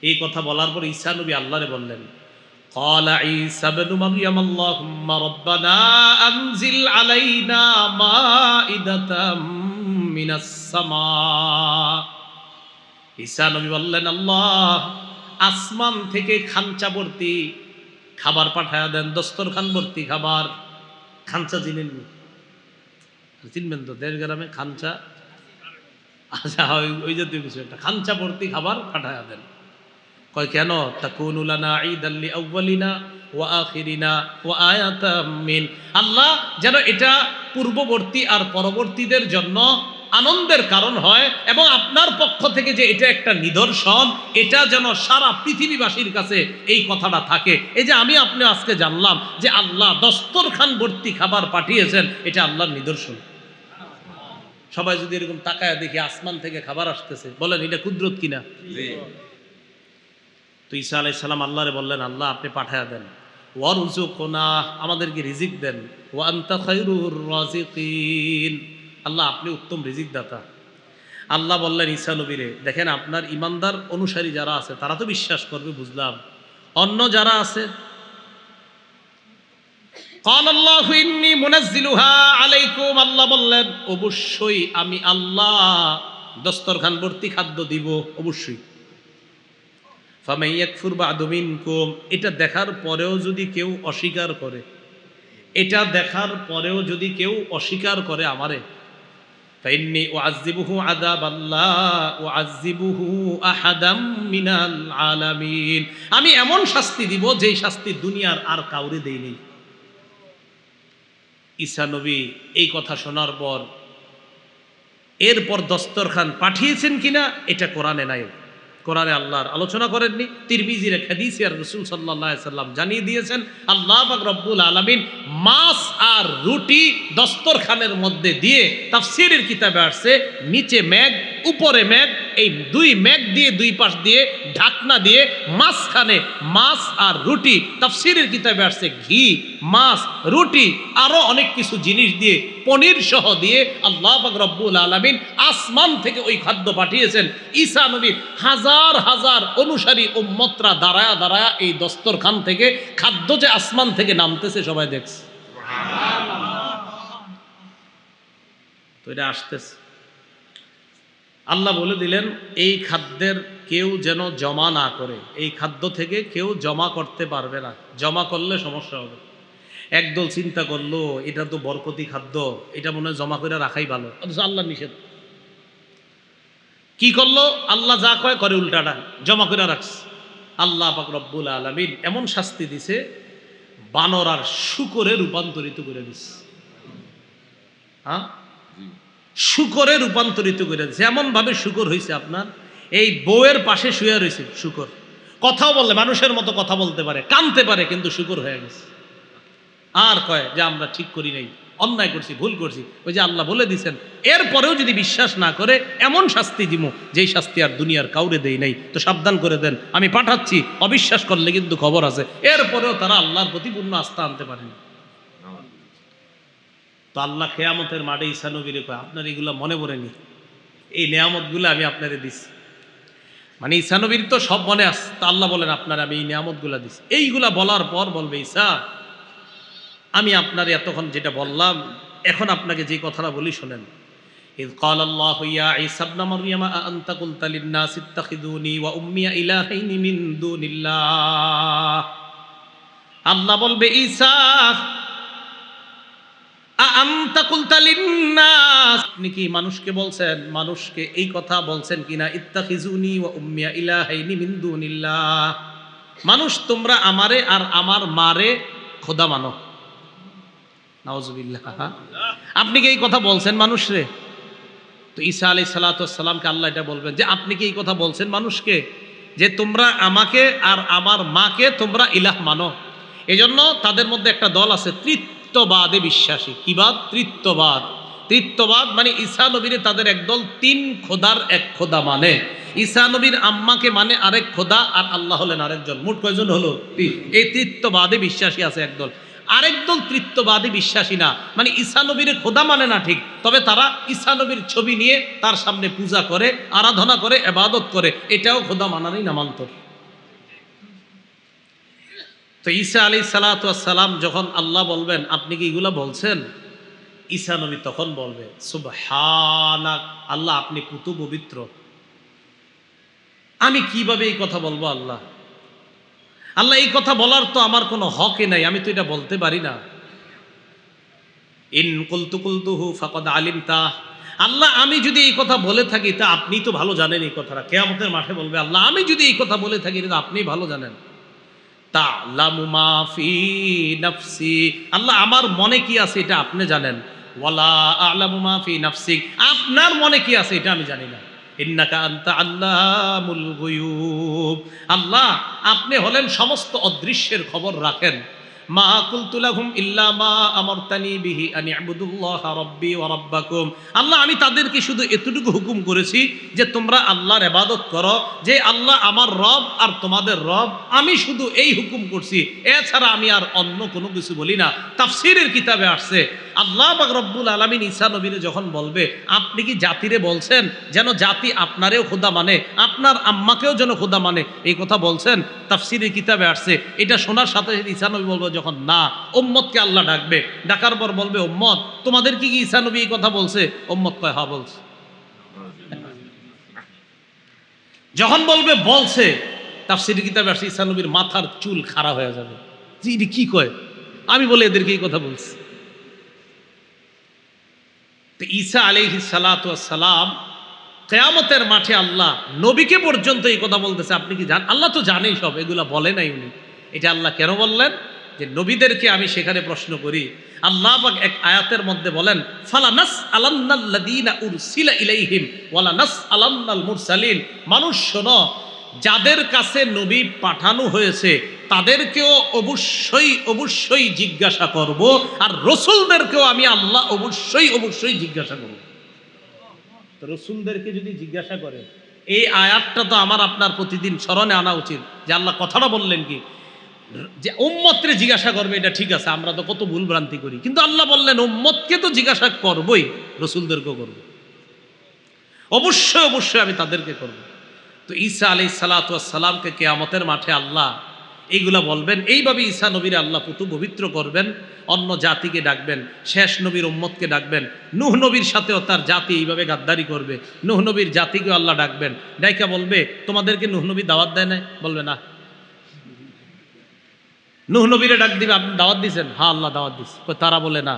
এই কথা বলার পর ঈসা নবী আল্লাহরে বললেন, قال عيسى ابن مريم اللهم ربنا أنزل علينا مائدة من السماء। ঈসা নবী বললেন, আল্লাহ আসমান থেকে খাঞ্চা ভর্তি খাবার পাঠায়া দেন, দস্তরখান ভর্তি খাবার। খাঞ্চা চিনেন? চিনবেন তো, দেশ গ্রামে খাঞ্চা। আচ্ছা, ওই জাতীয় কিছু একটা, খাঞ্চা ভর্তি খাবার পাঠায়া দেন। কয় কেন? তাকুনু লানা ঈদাল লিআউয়ালিনা ওয়া আখিরিনা ওয়া আয়াতাম মিন। আল্লাহ যেন এটা পূর্ববর্তী আর পরবর্তীদের জন্য আনন্দের কারণ হয়, এবং আপনার পক্ষ থেকে যে এটা একটা নিদর্শন, এটা যেন সারা পৃথিবীবাসীর কাছে এই কথাটা থাকে। এই যে আমি আপনি আজকে জানলাম যে আল্লাহ দস্তরখান ভর্তি খাবার পাঠিয়েছেন, এটা আল্লাহর নিদর্শন। সবাই যদি এরকম তাকায় দেখি আসমান থেকে খাবার আসতেছে, বলেন এটা কুদরত কিনা? তো ঈসা আলাইহিস সালাম আল্লাহরে বললেন, আল্লাহ আপনি পাঠায়া দেন। ওয়ারযুকনা, আমাদেরকে রিজিক দেন। ওয়া আনতা খায়রুর রাযিকিন, আল্লাহ আপনি উত্তম রিজিক দাতা। আল্লাহ বললেন ঈসা নবীরে, দেখেন আপনার ইমানদার অনুসারী যারা আছে তারা তো বিশ্বাস করবে, বুঝলাম। অন্য যারা আছে, ক্বালাল্লাহু ইন্নী মুনাজ্জিলুহা আলাইকুম, আল্লাহ বললেন অবশ্যই আমি আল্লাহ দস্তরখান ভর্তি খাদ্য দিব, অবশ্যই। ফামান ইয়াকফুর বা'দু মিনকুম, এটা দেখার পরেও যদি কেউ অস্বীকার করে, এটা দেখার পরেও যদি কেউ অস্বীকার করে আমারে, ফাইন্নী উআযযিবুহু আযাবান লা উআযযিবুহু আহাদাম মিনাল আলামিন, আমি এমন শাস্তি দিব যেই শাস্তি দুনিয়ার আর কাউরে দেই নাই। ঈসা নবী এই কথা শোনার পর এরপর দস্তরখান পাঠিয়েছেন কিনা এটা কোরআনে নাই। কোরআনে আল্লাহর আলোচনা করেননি। তিরমিজির এক হাদিসে রাসূল সাল্লাল্লাহু আলাইহি সাল্লাম জানিয়ে দিয়েছেন, আল্লাহ পাক রব্বুল আলামিন মাছ আর রুটি দস্তরখানের মধ্যে দিয়ে, তাফসীরের কিতাবে আসছে নিচে মেঘ উপরে মেঘ, এই দুই মেঘ দিয়ে দুই পাশ দিয়ে ঢাকনা দিয়ে মাঝখানে মাছ আর রুটি, তাফসীরের কিতাবে আসছে ঘি, মাছ, রুটি, আরো অনেক কিছু জিনিস দিয়ে, পনির সহ দিয়ে আল্লাহ পাক রব্বুল আলামিন আসমান থেকে ওই খাদ্য পাঠিয়েছেন। ঈসা নবীর হাজার হাজার অনুসারী উম্মতরা দাঁড়ায়া দাঁড়ায়া এই দস্তরখান থেকে খাদ্য যে আসমান থেকে নামতেছে সবাই দেখছে। তো এটা আসতেছে। আল্লাহ বলে দিলেন এই খাদ্যের কেউ যেন জমা না করে, এই খাদ্য থেকে কেউ জমা করতে পারবে না, জমা করলে সমস্যা হবে। একদল চিন্তা করলো এটা তো বরকতি খাদ্য, এটা মনে হয় জমা করে রাখাই ভালো, অথচ আল্লাহ নিষেধ। কি করলো? আল্লাহ যা কয় করে উল্টাটা, জমা করে রাখছে। আল্লাহ পাক রব্বুল আলামিন এমন শাস্তি দিছে, বানর আর শূকরে রূপান্তরিত করে দিছে। হ্যাঁ, শূকরে রূপান্তরিত করে দিছে। এমন ভাবে শূকর হয়েছে, আপনার এই বউয়ের পাশে শুয়ে রয়েছে শূকর, কথাও বললে মানুষের মতো কথা বলতে পারে, কানতে পারে, কিন্তু শূকর হয়ে গেছে। আর কয় যে আমরা ঠিক করি নাই, অন্যায় করছি, ভুল করছি। ওই যে আল্লাহ বলে দিছেন, এরপরেও যদি বিশ্বাস না করে এমন শাস্তি দিব যেই শাস্তি আর দুনিয়ার কাউরে দেই নাই। তো সাবধান করে দেন, আমি পাঠাচ্ছি, অবিশ্বাস করলে কিন্তু খবর আছে। এরপরেও তারা আল্লাহর প্রতি পূর্ণ আস্থা আনতে পারেনি। তো আল্লাহ কিয়ামতের মাঠে ঈসা নবীরে কয়, আপনার এগুলো মনে পড়েনি? এই নিয়ামতগুলো আমি আপনারে দিছি। মানে ঈসা নবীর তো সব মনে আছে। তো আল্লাহ বলেন, আপনার আমি এই নিয়ামতগুলো দিছি। এইগুলা বলার পর বলবে, ঈসা আমি আপনার এতক্ষণ যেটা বললাম, এখন আপনাকে যে কথাটা বলি শোনেন। ইয ক্বালাল্লাহু ইয়া ঈসা ইবনে মারইয়াম আনতা কুলতা লিন-নাস ইত্তাখিযুনি ওয়া উম্মি ইলাহাইনি মিন দুনিল্লাহ। আল্লাহ বলবে, ঈসা আনতা কুলতা লিন্নাস, আপনি কি মানুষকে বলছেন, মানুষকে এই কথা বলছেন কিনা, ইত্তাখিজুনি ওয়া উম্মিয়া ইলাহাইনি মিন দুনিল্লাহ, মানুষ তোমরা আমারে আর আমার মারে খোদা মানো। নাউজুবিল্লাহ। আপনি কি এই কথা বলছেন মানুষরে? তো ঈসা আলাইহিস সালাতু ওয়াস সালামকে আল্লাহ এটা বলবেন যে আপনি কি এই কথা বলছেন মানুষকে যে তোমরা আমাকে আর আমার মাকে তোমরা ইলাহ মানো? এজন্য তাদের মধ্যে একটা দল আছে ত্রিত্ববাদে বিশ্বাসী। কি বাদ? ত্রিত্ববাদ। ত্রিত্ববাদ মানে ঈসা নবীরে তাদের একদল তিন খোদার এক খোদা মানে। ঈসা নবীর আম্মাকে মানে আরেক খোদা, আর আল্লাহ হলেন আরেকজন। মোট কয়জন হলো? এই ত্রিত্ববাদে বিশ্বাসী আছে একদল। আরেক দল ত্রিত্ববাদী বিশ্বাসী না, মানে ঈসা নবীর খোদা মানে না ঠিক, তবে তারা ঈসা নবীর ছবি নিয়ে তার সামনে পূজা করে, আরাধনা করে, ইবাদত করে, এটাও খোদা মানারই নামান্তর। তো ঈসা আলাইহিস সালাতু ওয়াস সালাম যখন আল্লাহ বলবেন আপনি কি এগুলা বলছেন, ঈসা নবী তখন বলবে সুবহানাক, আল্লাহ আপনি পুতু পবিত্র, আমি কিভাবে এই কথা বলবো আল্লাহ? আল্লাহ এই কথা বলার তো আমার কোনো হকই নাই, আমি তো এটা বলতে পারি না। ইন কুলতু কুলতুহু ফাকাদ আলিমতা, আল্লাহ আমি যদি এই কথা বলে থাকি তা আপনি তো ভালো জানেন এই কথাটা। কিয়ামতের মাঠে বলবে আল্লাহ আমি যদি এই কথা বলে থাকি এটা আপনি ভালো জানেন। তা'লামু মা ফি নাফসি, আল্লাহ আমার মনে কি আছে এটা আপনি জানেন। ওয়ালা আ'লামু মা ফি নাফসিক, আপনার মনে কি আছে এটা আমি জানি না। ইন্নাকা আনতা আল্লামুল গুয়ুব, আল্লাহ আপনি হলেন সমস্ত অদৃশ্যের খবর রাখেন। মা কুলতু লাহুম ইল্লা মা আমারতানি বিহি আন ইবুদুল্লাহ রাব্বি ওয়া রাব্বাকুম, আল্লাহ আমি তাদেরকে শুধু এতটুকু হুকুম করেছি যে তোমরা আল্লাহর ইবাদত করো, যে আল্লাহ আমার রব আর তোমাদের রব, আমি শুধু এই হুকুম করছি, এছাড়া আমি আর অন্য কোনো কিছু বলি না। তাফসীরের কিতাবে আসছে আল্লাহ পাক রব্বুল আলামিন ঈসা নবীরে যখন বলবে আপনি কি জাতিরে বলছেন যেন জাতি আপনারেও খোদা মানে, আপনার আম্মাকেও যেন খোদা মানে, এই কথা বলছেন? তাফসীরের কিতাবে আসছে। এটা শোনার সাথে সাথে ঈসা নবী বলবে যখন না, উম্মতকে আল্লাহ ডাকবে, ডাকার পর বলবে উম্মত তোমাদের কি ঈসা নবী এই কথা বলছে? উম্মত কয় হ্যাঁ বলছে। যখন বলবে বলছে, তাফসীরের কিতাবে আসছে ঈসা নবীর মাথার চুল খাড়া হয়ে যাবে, যে এটি কি কয়, আমি বলে এদেরকে এই কথা বলছি। তো ঈসা আলাইহিস সালাতু ওয়াস সালাম কিয়ামতের মাঠে আল্লাহ নবীকে পর্যন্ত এই কথা বলতেছে আপনি কি জান? আল্লাহ তো জানেই সব, এগুলা বলে নাই উনি। এটা আল্লাহ কেন বললেন? যে নবীদেরকে আমি সেখানে প্রশ্ন করি। আল্লাহ পাক এক আয়াতের মধ্যে বলেন ফালানাস আলান্নাল্লাযীনা উরসিলা ইলাইহিম ওয়ালানাস আলান্নাল মুরসালিন, মানুষ শোনো, যাদের কাছে নবী পাঠানো হয়েছে তাদেরকেও অবশ্যই অবশ্যই জিজ্ঞাসা করব, আর রসুলদেরকেও আমি আল্লাহ অবশ্যই অবশ্যই জিজ্ঞাসা করব। রসুলদেরকে যদি জিজ্ঞাসা করে, এই আয়াতটা তো আমার আপনার প্রতিদিন স্মরণে আনা উচিত যে আল্লাহ কথাটা বললেন কি, যে উম্মতরে জিজ্ঞাসা করবে এটা ঠিক আছে, আমরা তো কত ভুল ভ্রান্তি করি, কিন্তু আল্লাহ বললেন উম্মতকে তো জিজ্ঞাসা করবই, রসুলদেরকেও করব, অবশ্যই অবশ্যই আমি তাদেরকে করব। তো ঈসা আলাইহিস সালাতু ওয়াস সালামকে কিয়ামতের মাঠে আল্লাহ এইগুলা বলবেন। এইভাবে ঈসা নবীর আল্লাহ পুতু পবিত্র করবেন, অন্য জাতিকে ডাকবেন, শেষ নবীর উম্মতকে ডাকবেন। নূহ নবীর সাথেও তার জাতি এইভাবে গাদ্দারি করবে, নূহ নবীর জাতিকেও আল্লাহ ডাকবেন, ডাইকা বলবে তোমাদেরকে নূহ নবী দাওয়াত দেয় না? বলবে না। নূহ নবীরে ডাক দিবে আপনি দাওয়াত দিয়েছেন? হ্যাঁ আল্লাহ দাওয়াত দিচ্ছে। তারা বলে না।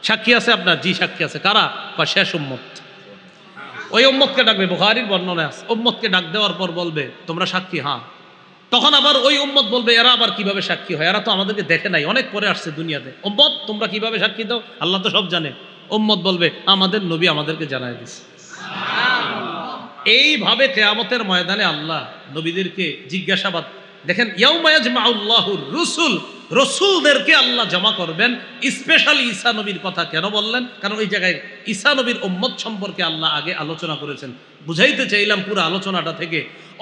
সাক্ষী আছে আপনার? জি সাক্ষী আছে। কারা? শেষ উম্মত। ওই উম্মতকে ডাকবে, বুখারীর বর্ণনা আছে। উম্মতকে ডাক দেওয়ার পর বলবে তোমরা সাক্ষী? হ্যাঁ। তখন আবার ওই উম্মত বলবে এরা আবার কিভাবে সাক্ষী হয়, এরা তো আমাদেরকে দেখে নাই, অনেক পরে আসছে দুনিয়াতে, উম্মত তোমরা কিভাবে সাক্ষী দাও, আল্লাহ তো সব জানে। উম্মত বলবে আমাদের নবী আমাদেরকে জানায় দিছে। এইভাবে কিয়ামতের ময়দানে আল্লাহ নবীদেরকে জিজ্ঞাসাবাদ, দেখেন ইয়াউমা ইয়াজমাউল্লাহুর রুসুল, রসুলদেরকে আল্লাহ জমা করবেন। স্পেশালি ঈসা নবীর কথা কেন বললেন? কারণ ওই জায়গায় ঈসা নবীর উম্মত সম্পর্কে আল্লাহ আগে আলোচনা করেছেন। বুঝাইতে চাইলাম পুরো আলোচনাটা থেকে,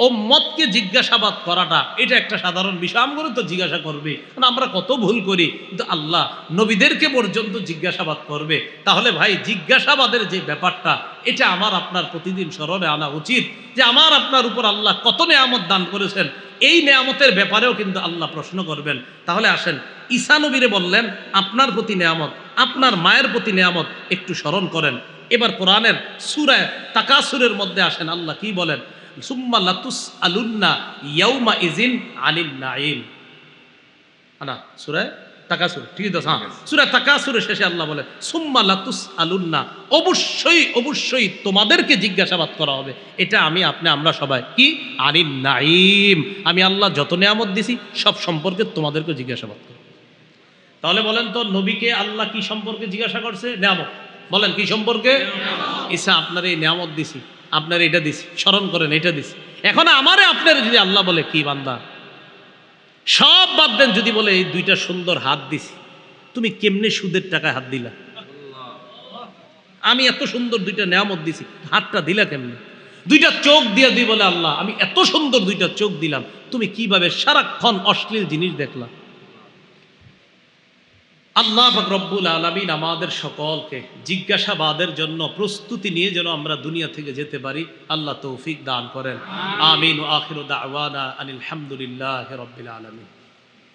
উম্মতকে জিজ্ঞাসাবাদ করাটা এটা একটা সাধারণ বিষয়, আমগুলো তো জিজ্ঞাসা করবে, কারণ আমরা কত ভুল করি, কিন্তু আল্লাহ নবীদেরকে পর্যন্ত জিজ্ঞাসাবাদ করবে। তাহলে ভাই জিজ্ঞাসাবাদের যে ব্যাপারটা, এটা আমার আপনার প্রতিদিন স্মরণে আনা উচিত যে আমার আপনার উপর আল্লাহ কত নেয়ামত দান করেছেন, এই নেয়ামতের ব্যাপারেও কিন্তু আল্লাহ প্রশ্ন করবেন। তাহলে আসেন, ঈসা নবীরে বললেন আপনার প্রতি নেয়ামত, আপনার মায়ের প্রতি নেয়ামত একটু স্মরণ করেন। এবার কোরআনের সূরা তাকাসুরের মধ্যে আসেন, আল্লাহ কি বলেন? সুম্মা লাতুসআলুন্না ইয়াউমা ইযিন আনিন নাঈম। আনা সূরা তাকাসুর, ঠিক আছে? হ্যাঁ, সূরা তাকাসুরের শেষে আল্লাহ বলে সুম্মা লাতুসআলুন্না, অবশ্যই অবশ্যই তোমাদেরকে জিজ্ঞাসাবাদ করা হবে। এটা আমরা সবাই কি আনিন নাঈম, আমি আল্লাহ যত নিয়ামত দিছি সব সম্পর্কে তোমাদেরকে জিজ্ঞাসাবাদ করব। তাহলে বলেন তো নবীকে আল্লাহ কি সম্পর্কে জিজ্ঞাসা করছে? নিয়ামত। বলেন কি সম্পর্কে? ঈসা আপনার এই নিয়ামত দিছি, আপনার এটা দিছি, স্মরণ করেন এটা দিছি। এখন আমারে আপনার যদি আল্লাহ বলে কি বান্দা সব বাদ দেন, যদি বলে এই দুইটা সুন্দর হাত দিছি, তুমি কেমনে সুদের টাকায় হাত দিলা? আমি এত সুন্দর দুইটা নিয়ামত দিছি, হাতটা দিলা কেমনে? দুইটা চোখ দিয়ে দিই বলে আল্লাহ আমি এত সুন্দর দুইটা চোখ দিলাম, তুমি কিভাবে সারাক্ষণ অশ্লীল জিনিস দেখলা? আল্লাহ পাক রব্বুল আলামিন আমাদের সকলকে জিজ্ঞাসাবাদের জন্য প্রস্তুতি নিয়ে যেন আমরা দুনিয়া থেকে যেতে পারি, আল্লাহ তৌফিক দান করেন। আমিন। ওয়া আখিরু দাওয়ানা আনিল হামদুলিল্লাহি রাব্বিল আলামিন।